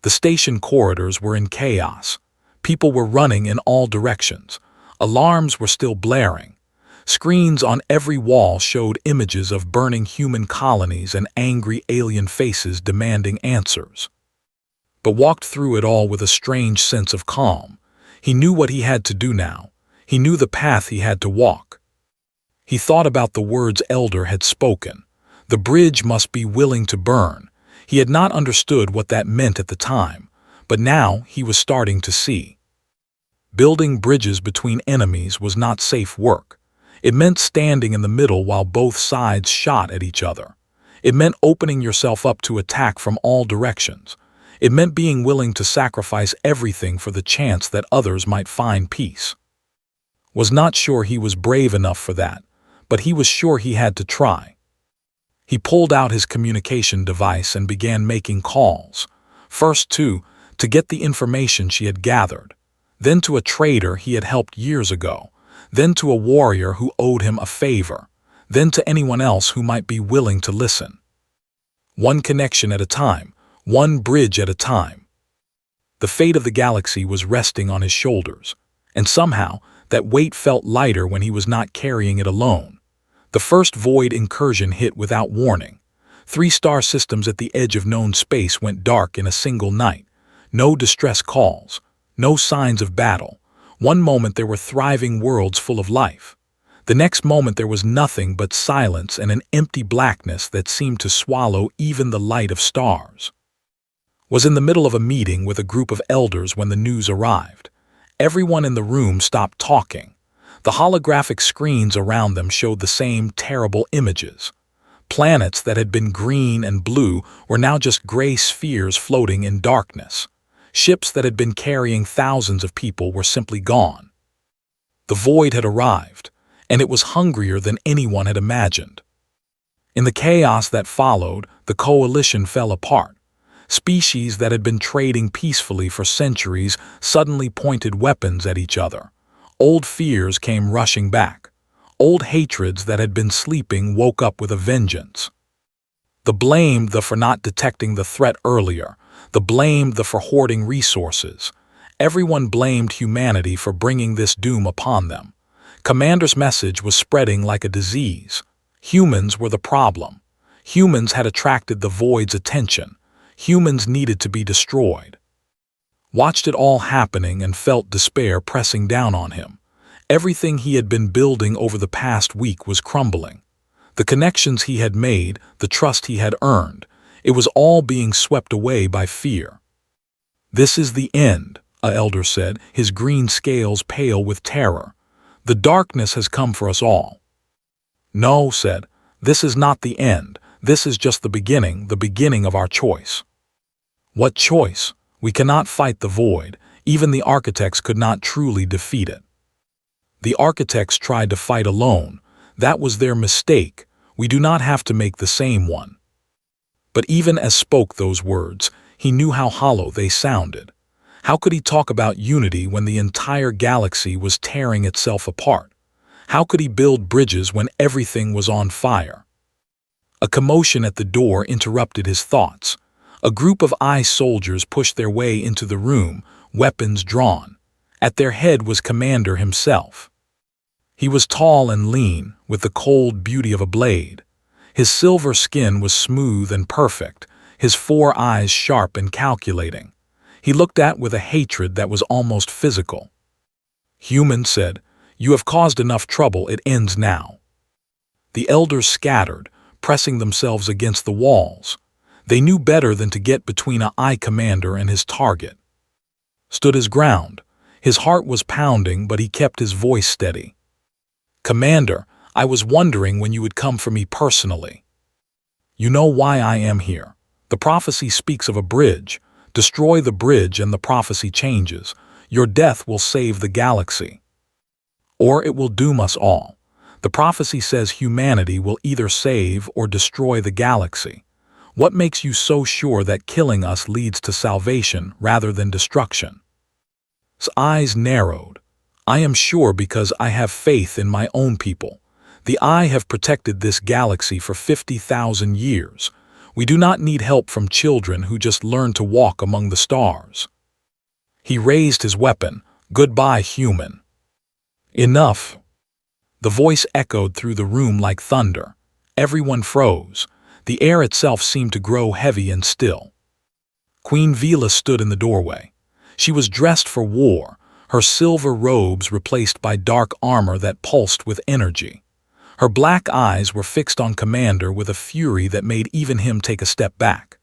The station corridors were in chaos. People were running in all directions. Alarms were still blaring. Screens on every wall showed images of burning human colonies and angry alien faces demanding answers. But walked through it all with a strange sense of calm. He knew what he had to do now. He knew the path he had to walk. He thought about the words Elder had spoken. The bridge must be willing to burn. He had not understood what that meant at the time, but now he was starting to see. Building bridges between enemies was not safe work. It meant standing in the middle while both sides shot at each other. It meant opening yourself up to attack from all directions. It meant being willing to sacrifice everything for the chance that others might find peace. Was not sure he was brave enough for that, but he was sure he had to try. He pulled out his communication device and began making calls. First to get the information she had gathered, then to a trader he had helped years ago, then to a warrior who owed him a favor, then to anyone else who might be willing to listen. One connection at a time, one bridge at a time. The fate of the galaxy was resting on his shoulders, and somehow that weight felt lighter when he was not carrying it alone. The first void incursion hit without warning. 3 star systems at the edge of known space went dark in a single night. No distress calls, no signs of battle. One moment there were thriving worlds full of life. The next moment there was nothing but silence and an empty blackness that seemed to swallow even the light of stars. Was in the middle of a meeting with a group of elders when the news arrived. Everyone in the room stopped talking. The holographic screens around them showed the same terrible images. Planets that had been green and blue were now just gray spheres floating in darkness. Ships that had been carrying thousands of people were simply gone. The void had arrived, and it was hungrier than anyone had imagined. In the chaos that followed, the coalition fell apart. Species that had been trading peacefully for centuries suddenly pointed weapons at each other. Old fears came rushing back. Old hatreds that had been sleeping woke up with a vengeance. The blamed for not detecting the threat earlier. The blamed for hoarding resources. Everyone blamed humanity for bringing this doom upon them. Commander's message was spreading like a disease. Humans were the problem. Humans had attracted the void's attention. Humans needed to be destroyed. Watched it all happening and felt despair pressing down on him. Everything he had been building over the past week was crumbling. The connections he had made, the trust he had earned, it was all being swept away by fear. "This is the end," a elder said, his green scales pale with terror. "The darkness has come for us all." "No," said, "this is not the end. This is just the beginning of our choice." "What choice? We cannot fight the void. Even the architects could not truly defeat it." "The architects tried to fight alone. That was their mistake. We do not have to make the same one." But even as spoke those words, he knew how hollow they sounded. How could he talk about unity when the entire galaxy was tearing itself apart? How could he build bridges when everything was on fire? A commotion at the door interrupted his thoughts. A group of eye soldiers pushed their way into the room, weapons drawn. At their head was Commander himself. He was tall and lean, with the cold beauty of a blade. His silver skin was smooth and perfect, his 4 eyes sharp and calculating. He looked at with a hatred that was almost physical. "Human," said, "you have caused enough trouble, it ends now." The elders scattered, pressing themselves against the walls. They knew better than to get between a I commander and his target. Stood his ground. His heart was pounding, but he kept his voice steady. "Commander, I was wondering when you would come for me personally. You know why I am here. The prophecy speaks of a bridge. Destroy the bridge and the prophecy changes. Your death will save the galaxy. Or it will doom us all. The prophecy says humanity will either save or destroy the galaxy. What makes you so sure that killing us leads to salvation rather than destruction?" His eyes narrowed. "I am sure because I have faith in my own people. The I have protected this galaxy for 50,000 years. We do not need help from children who just learn to walk among the stars." He raised his weapon. "Goodbye, human." "Enough." The voice echoed through the room like thunder. Everyone froze. The air itself seemed to grow heavy and still. Queen Vila stood in the doorway. She was dressed for war, her silver robes replaced by dark armor that pulsed with energy. Her black eyes were fixed on Commander with a fury that made even him take a step back.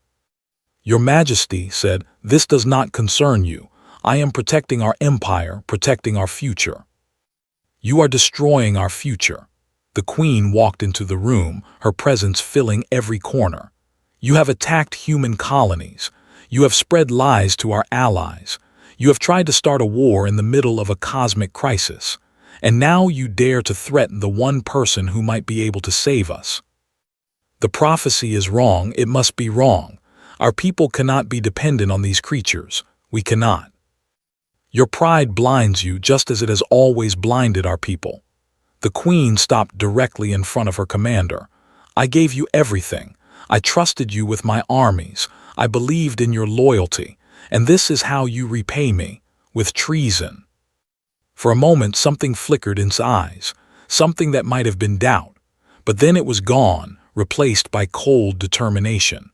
"Your Majesty," said, "this does not concern you. I am protecting our empire, protecting our future." "You are destroying our future." The Queen walked into the room, her presence filling every corner. "You have attacked human colonies. You have spread lies to our allies. You have tried to start a war in the middle of a cosmic crisis. And now you dare to threaten the one person who might be able to save us. The prophecy is wrong. It must be wrong. Our people cannot be dependent on these creatures. We cannot. Your pride blinds you just as it has always blinded our people." The Queen stopped directly in front of her commander. "I gave you everything. I trusted you with my armies. I believed in your loyalty. And this is how you repay me, with treason." For a moment something flickered in his eyes, something that might have been doubt, but then it was gone, replaced by cold determination.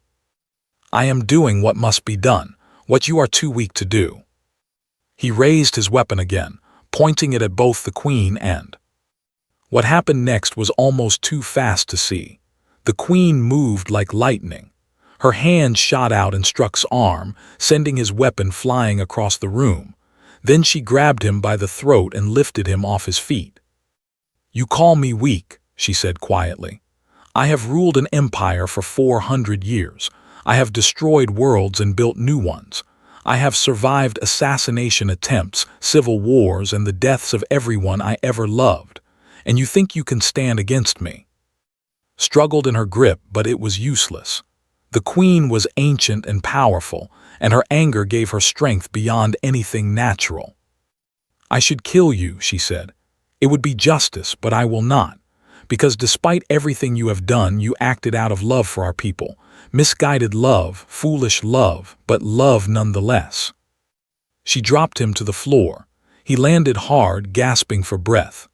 "I am doing what must be done, what you are too weak to do." He raised his weapon again, pointing it at both the Queen and... What happened next was almost too fast to see. The Queen moved like lightning. Her hand shot out and struck his arm, sending his weapon flying across the room. Then she grabbed him by the throat and lifted him off his feet. "You call me weak," she said quietly. "I have ruled an empire for 400 years. I have destroyed worlds and built new ones. I have survived assassination attempts, civil wars, and the deaths of everyone I ever loved. And you think you can stand against me?" Struggled in her grip, but it was useless. The Queen was ancient and powerful, and her anger gave her strength beyond anything natural. "I should kill you," she said. "It would be justice, but I will not. Because despite everything you have done, you acted out of love for our people. Misguided love, foolish love, but love nonetheless." She dropped him to the floor. He landed hard, gasping for breath.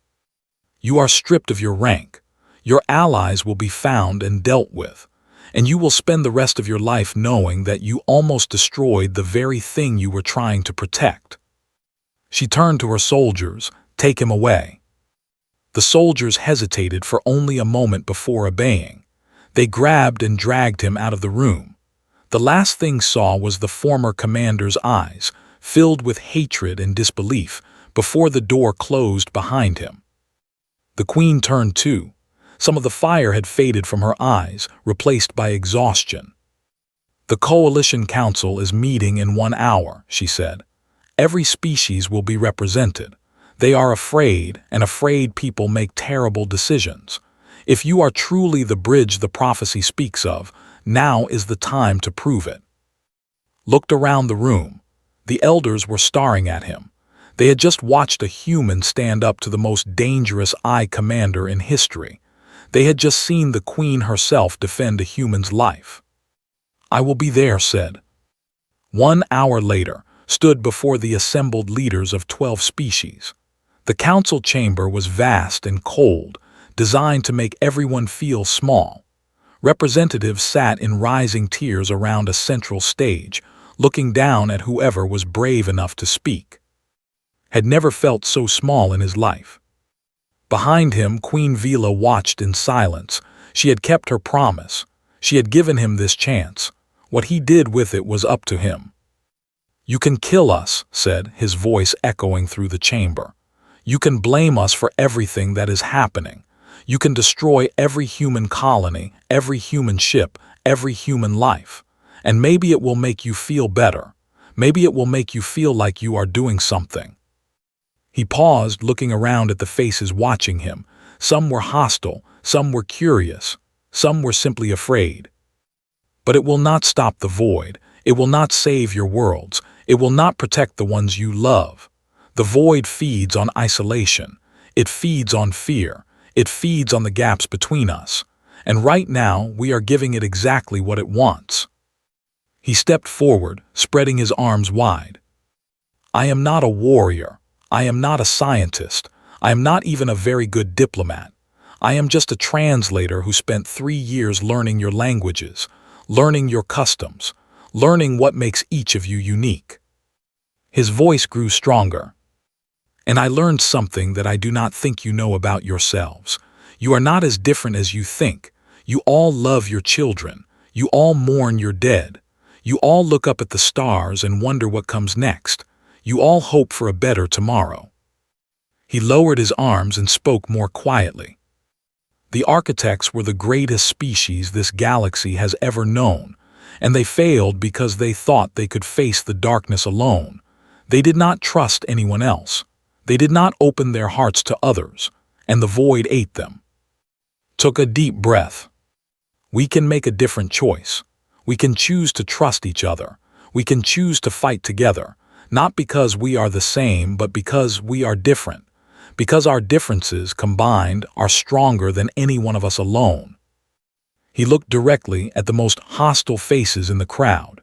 "You are stripped of your rank. Your allies will be found and dealt with. And you will spend the rest of your life knowing that you almost destroyed the very thing you were trying to protect." She turned to her soldiers. "Take him away." The soldiers hesitated for only a moment before obeying. They grabbed and dragged him out of the room. The last thing saw was the former commander's eyes, filled with hatred and disbelief, before the door closed behind him. The Queen turned too. Some of the fire had faded from her eyes, replaced by exhaustion. "The Coalition Council is meeting in 1 hour," she said. "Every species will be represented. They are afraid, and afraid people make terrible decisions. If you are truly the bridge the prophecy speaks of, now is the time to prove it." Looked around the room. The elders were staring at him. They had just watched a human stand up to the most dangerous I commander in history. They had just seen the Queen herself defend a human's life. "I will be there," said. 1 hour later, stood before the assembled leaders of 12 species. The council chamber was vast and cold, designed to make everyone feel small. Representatives sat in rising tiers around a central stage, looking down at whoever was brave enough to speak. Had never felt so small in his life. Behind him, Queen Vila watched in silence. She had kept her promise. She had given him this chance. What he did with it was up to him. "You can kill us," said, his voice echoing through the chamber. "You can blame us for everything that is happening. You can destroy every human colony, every human ship, every human life. And maybe it will make you feel better. Maybe it will make you feel like you are doing something." He paused, looking around at the faces watching him. Some were hostile, some were curious, some were simply afraid. "But it will not stop the void. It will not save your worlds. It will not protect the ones you love. The void feeds on isolation. It feeds on fear. It feeds on the gaps between us. And right now, we are giving it exactly what it wants." He stepped forward, spreading his arms wide. "I am not a warrior. I am not a scientist. I am not even a very good diplomat. I am just a translator who spent 3 years learning your languages, learning your customs, learning what makes each of you unique." His voice grew stronger. "And I learned something that I do not think you know about yourselves. You are not as different as you think. You all love your children. You all mourn your dead. You all look up at the stars and wonder what comes next. You all hope for a better tomorrow." He lowered his arms and spoke more quietly. "The architects were the greatest species this galaxy has ever known, and they failed because they thought they could face the darkness alone. They did not trust anyone else. They did not open their hearts to others, and the void ate them." Took a deep breath. "We can make a different choice. We can choose to trust each other. We can choose to fight together, not because we are the same, but because we are different. Because our differences combined are stronger than any one of us alone." He looked directly at the most hostile faces in the crowd.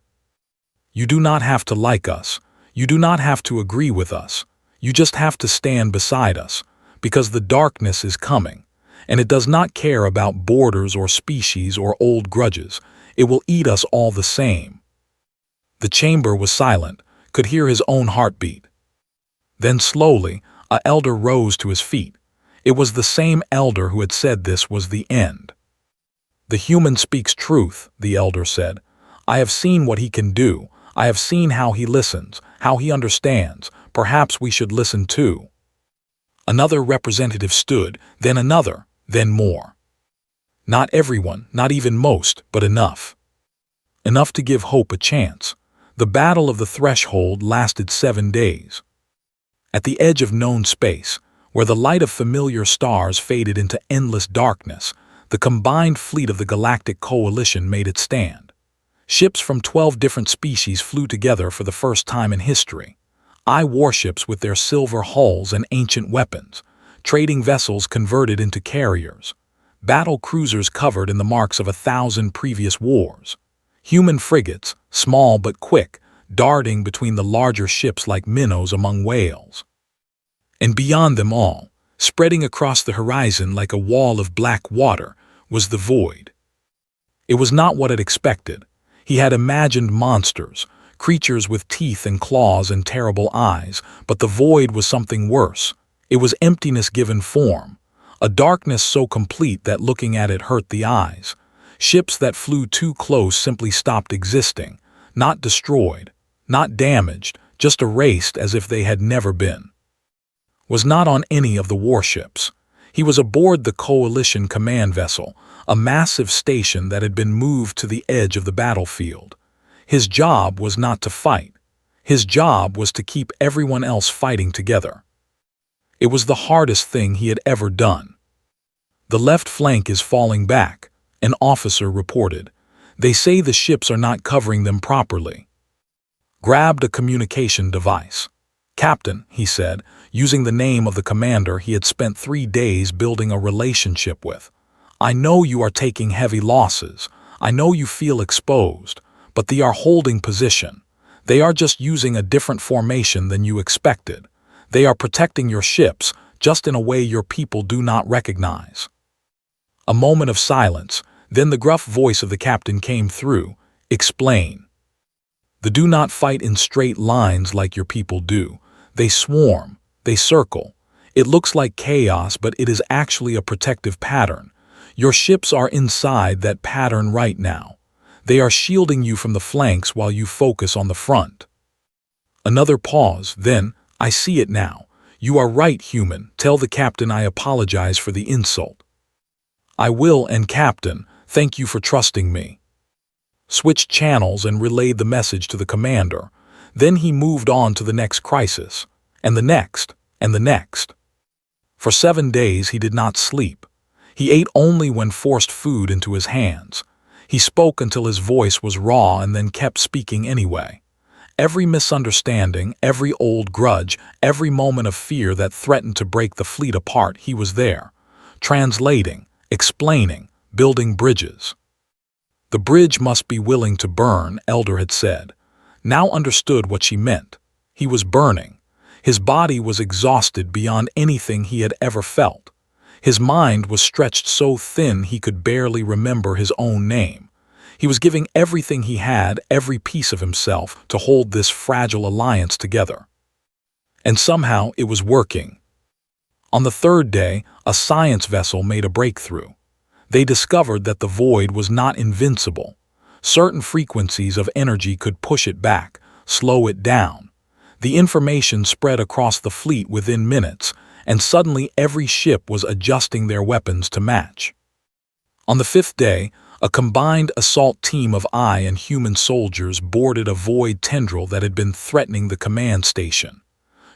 "You do not have to like us. You do not have to agree with us. You just have to stand beside us, because the darkness is coming, and it does not care about borders or species or old grudges. It will eat us all the same." The chamber was silent, could hear his own heartbeat. Then slowly, an elder rose to his feet. It was the same elder who had said this was the end. "The human speaks truth," the elder said. "I have seen what he can do. I have seen how he listens, how he understands. Perhaps we should listen too." Another representative stood, then another, then more. "Not everyone, not even most, but enough. Enough to give hope a chance." The battle of the threshold lasted 7 days. At the edge of known space, where the light of familiar stars faded into endless darkness, the combined fleet of the Galactic Coalition made its stand. Ships from 12 different species flew together for the first time in history. Warships with their silver hulls and ancient weapons, trading vessels converted into carriers, battle cruisers covered in the marks of 1,000 previous wars, human frigates, small but quick, darting between the larger ships like minnows among whales. And beyond them all, spreading across the horizon like a wall of black water, was the void. It was not what it expected. He had imagined monsters, creatures with teeth and claws and terrible eyes, but the void was something worse. It was emptiness given form, a darkness so complete that looking at it hurt the eyes. Ships that flew too close simply stopped existing, not destroyed, not damaged, just erased as if they had never been. Was not on any of the warships. He was aboard the Coalition command vessel, a massive station that had been moved to the edge of the battlefield. His job was not to fight. His job was to keep everyone else fighting together. It was the hardest thing he had ever done. "The left flank is falling back," an officer reported. "They say the ships are not covering them properly." Grabbed a communication device. "Captain," he said, using the name of the commander he had spent 3 days building a relationship with. "I know you are taking heavy losses. I know you feel exposed, but they are holding position. They are just using a different formation than you expected. They are protecting your ships, just in a way your people do not recognize." A moment of silence, then the gruff voice of the captain came through. "Explain. They do not fight in straight lines like your people do. They swarm, they circle. It looks like chaos, but it is actually a protective pattern. Your ships are inside that pattern right now. They are shielding you from the flanks while you focus on the front." Another pause, then, "I see it now. You are right, human. Tell the captain I apologize for the insult." "I will, and captain, thank you for trusting me." Switched channels and relayed the message to the commander. Then he moved on to the next crisis, and the next, and the next. For 7 days he did not sleep. He ate only when forced food into his hands. He spoke until his voice was raw and then kept speaking anyway. Every misunderstanding, every old grudge, every moment of fear that threatened to break the fleet apart, he was there, translating, explaining, building bridges. "The bridge must be willing to burn," Elder had said. Now understood what she meant. He was burning. His body was exhausted beyond anything he had ever felt. His mind was stretched so thin he could barely remember his own name. He was giving everything he had, every piece of himself, to hold this fragile alliance together. And somehow it was working. On the 3rd day, a science vessel made a breakthrough. They discovered that the void was not invincible. Certain frequencies of energy could push it back, slow it down. The information spread across the fleet within minutes, and suddenly every ship was adjusting their weapons to match. On the 5th day, a combined assault team of eye and human soldiers boarded a void tendril that had been threatening the command station.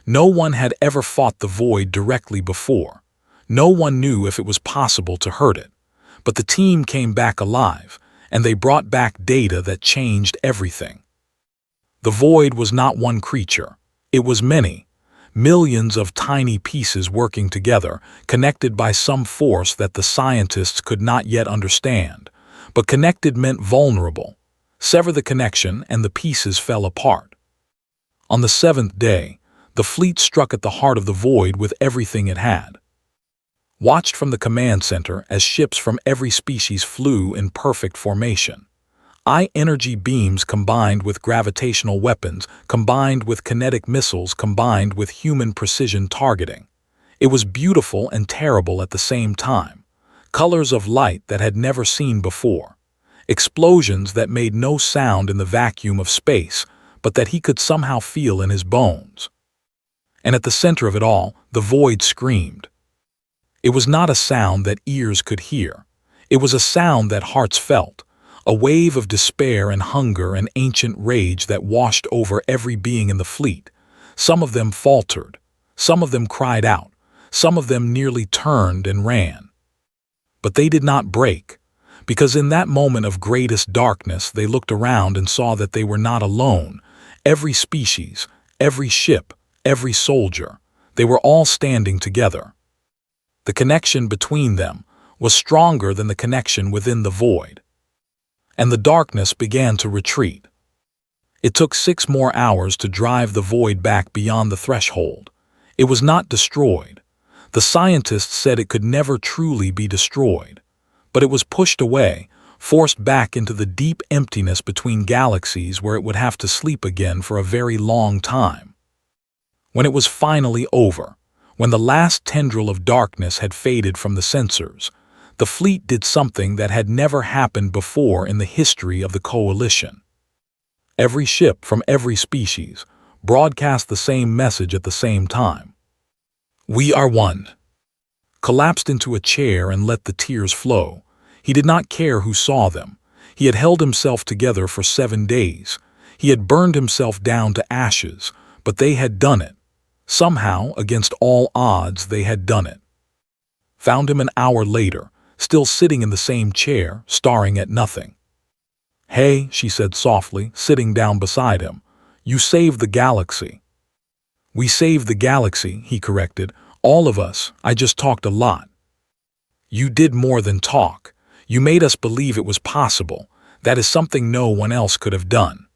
No one had ever fought the void directly before. No one knew if it was possible to hurt it. But the team came back alive, and they brought back data that changed everything. The void was not one creature. It was many. Millions of tiny pieces working together, connected by some force that the scientists could not yet understand. But connected meant vulnerable. Sever the connection and the pieces fell apart. On the 7th day, the fleet struck at the heart of the void with everything it had. Watched from the command center as ships from every species flew in perfect formation. Energy beams combined with gravitational weapons, combined with kinetic missiles, combined with human precision targeting. It was beautiful and terrible at the same time. Colors of light that had never seen before. Explosions that made no sound in the vacuum of space, but that he could somehow feel in his bones. And at the center of it all, the void screamed. It was not a sound that ears could hear. It was a sound that hearts felt. A wave of despair and hunger and ancient rage that washed over every being in the fleet. Some of them faltered. Some of them cried out. Some of them nearly turned and ran. But they did not break, because in that moment of greatest darkness they looked around and saw that they were not alone. Every species, every ship, every soldier, they were all standing together. The connection between them was stronger than the connection within the void. And the darkness began to retreat. It took 6 more hours to drive the void back beyond the threshold. It was not destroyed. The scientists said it could never truly be destroyed. But it was pushed away, forced back into the deep emptiness between galaxies where it would have to sleep again for a very long time. When it was finally over, when the last tendril of darkness had faded from the sensors, the fleet did something that had never happened before in the history of the coalition. Every ship from every species broadcast the same message at the same time. "We are one." Collapsed into a chair and let the tears flow. He did not care who saw them. He had held himself together for 7 days. He had burned himself down to ashes, but they had done it. Somehow, against all odds, they had done it. Found him an hour later, still sitting in the same chair, staring at nothing. "Hey," she said softly, sitting down beside him. "You saved the galaxy." "We saved the galaxy," he corrected. "All of us. I just talked a lot." "You did more than talk. You made us believe it was possible. That is something no one else could have done."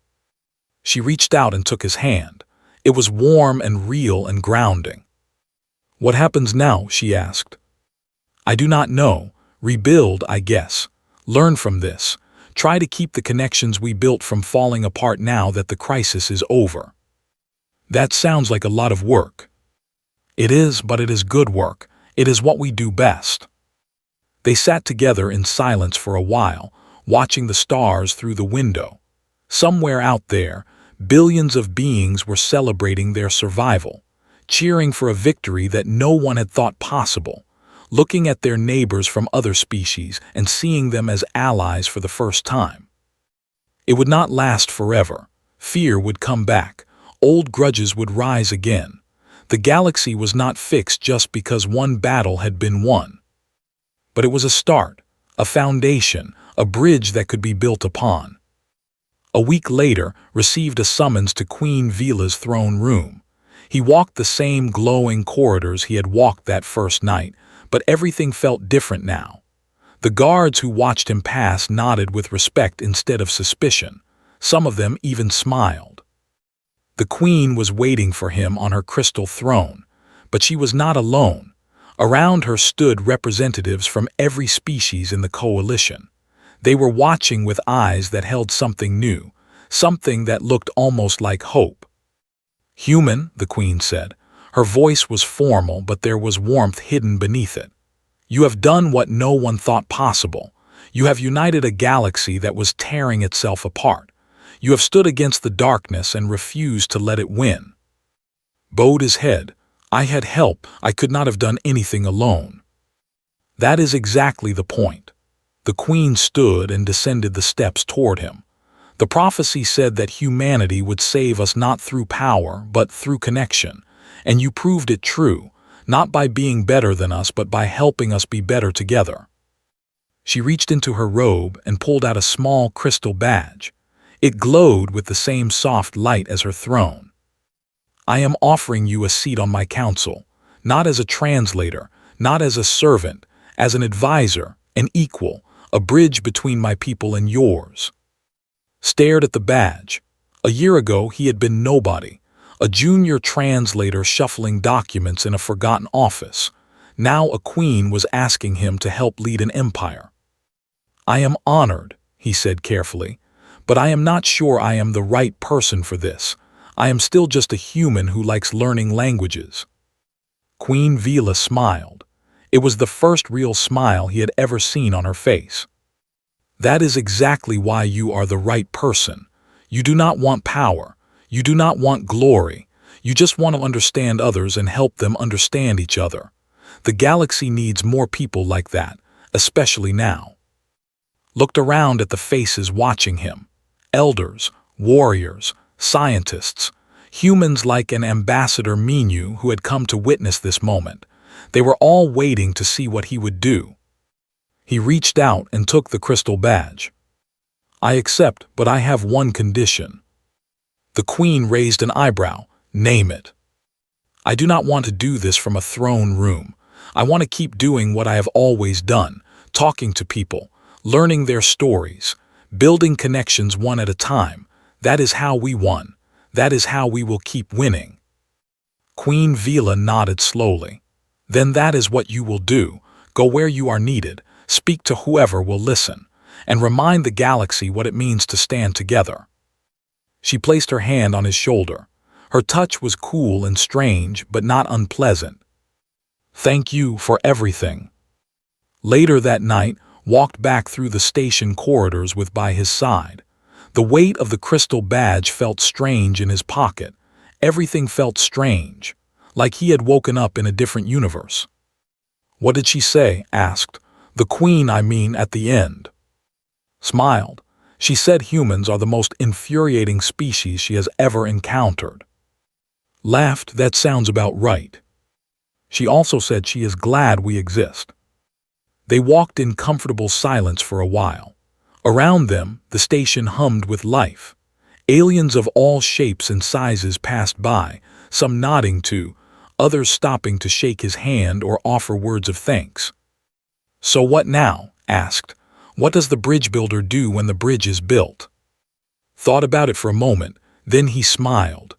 She reached out and took his hand. It was warm and real and grounding. "What happens now?" she asked. "I do not know. Rebuild, I guess. Learn from this. Try to keep the connections we built from falling apart now that the crisis is over." "That sounds like a lot of work." "It is, but it is good work. It is what we do best." They sat together in silence for a while, watching the stars through the window. Somewhere out there, billions of beings were celebrating their survival, cheering for a victory that no one had thought possible, looking at their neighbors from other species and seeing them as allies for the first time. It would not last forever. Fear would come back. Old grudges would rise again. The galaxy was not fixed just because one battle had been won. But it was a start, a foundation, a bridge that could be built upon. A week later, received a summons to Queen Vila's throne room. He walked the same glowing corridors he had walked that first night, but everything felt different now. The guards who watched him pass nodded with respect instead of suspicion. Some of them even smiled. The queen was waiting for him on her crystal throne, but she was not alone. Around her stood representatives from every species in the coalition. They were watching with eyes that held something new, something that looked almost like hope. "Human," the queen said. Her voice was formal, but there was warmth hidden beneath it. "You have done what no one thought possible. You have united a galaxy that was tearing itself apart. You have stood against the darkness and refused to let it win." Bowed his head. "I had help. I could not have done anything alone." "That is exactly the point." The queen stood and descended the steps toward him. "The prophecy said that humanity would save us not through power, but through connection. And you proved it true, not by being better than us, but by helping us be better together." She reached into her robe and pulled out a small crystal badge. It glowed with the same soft light as her throne. "I am offering you a seat on my council, not as a translator, not as a servant, as an advisor, an equal, a bridge between my people and yours." Stared at the badge. A year ago he had been nobody, a junior translator shuffling documents in a forgotten office. Now a queen was asking him to help lead an empire. "I am honored," he said carefully, "but I am not sure I am the right person for this. I am still just a human who likes learning languages." Queen Vila smiled. It was the first real smile he had ever seen on her face. "That is exactly why you are the right person. You do not want power. You do not want glory. You just want to understand others and help them understand each other. The galaxy needs more people like that, especially now." Looked around at the faces watching him. Elders, warriors, scientists, humans like an ambassador Minu who had come to witness this moment. They were all waiting to see what he would do. He reached out and took the crystal badge. "I accept, but I have one condition." The queen raised an eyebrow. "Name it." "I do not want to do this from a throne room. I want to keep doing what I have always done, talking to people, learning their stories, building connections one at a time. That is how we won. That is how we will keep winning." Queen Vila nodded slowly. "Then that is what you will do. Go where you are needed, speak to whoever will listen, and remind the galaxy what it means to stand together." She placed her hand on his shoulder. Her touch was cool and strange, but not unpleasant. "Thank you for everything." Later that night, walked back through the station corridors with by his side. The weight of the crystal badge felt strange in his pocket. Everything felt strange, like he had woken up in a different universe. "What did she say?" asked. "The queen, I mean, at the end." Smiled. "She said humans are the most infuriating species she has ever encountered." Laughed. "That sounds about right." She also said she is glad we exist. They walked in comfortable silence for a while. Around them, the station hummed with life. Aliens of all shapes and sizes passed by, some nodding to, others stopping to shake his hand or offer words of thanks. "So what now?" asked. "What does the bridge builder do when the bridge is built?" Thought about it for a moment, then he smiled.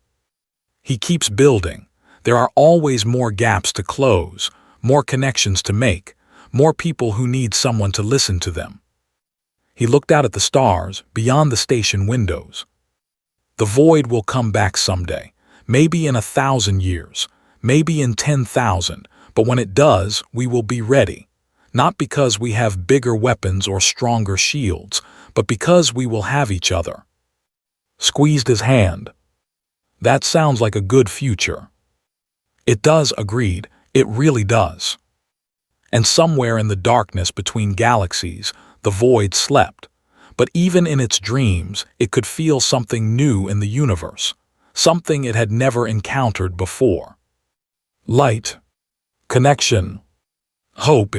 "He keeps building. There are always more gaps to close, more connections to make, more people who need someone to listen to them." He looked out at the stars, beyond the station windows. "The void will come back someday, maybe in 1,000 years, maybe in 10,000, but when it does, we will be ready. Not because we have bigger weapons or stronger shields, but because we will have each other. Squeezed his hand. That sounds like a good future. It does, agreed. It really does. And somewhere in the darkness between galaxies, the void slept. But even in its dreams, it could feel something new in the universe, something it had never encountered before. Light, connection, hope.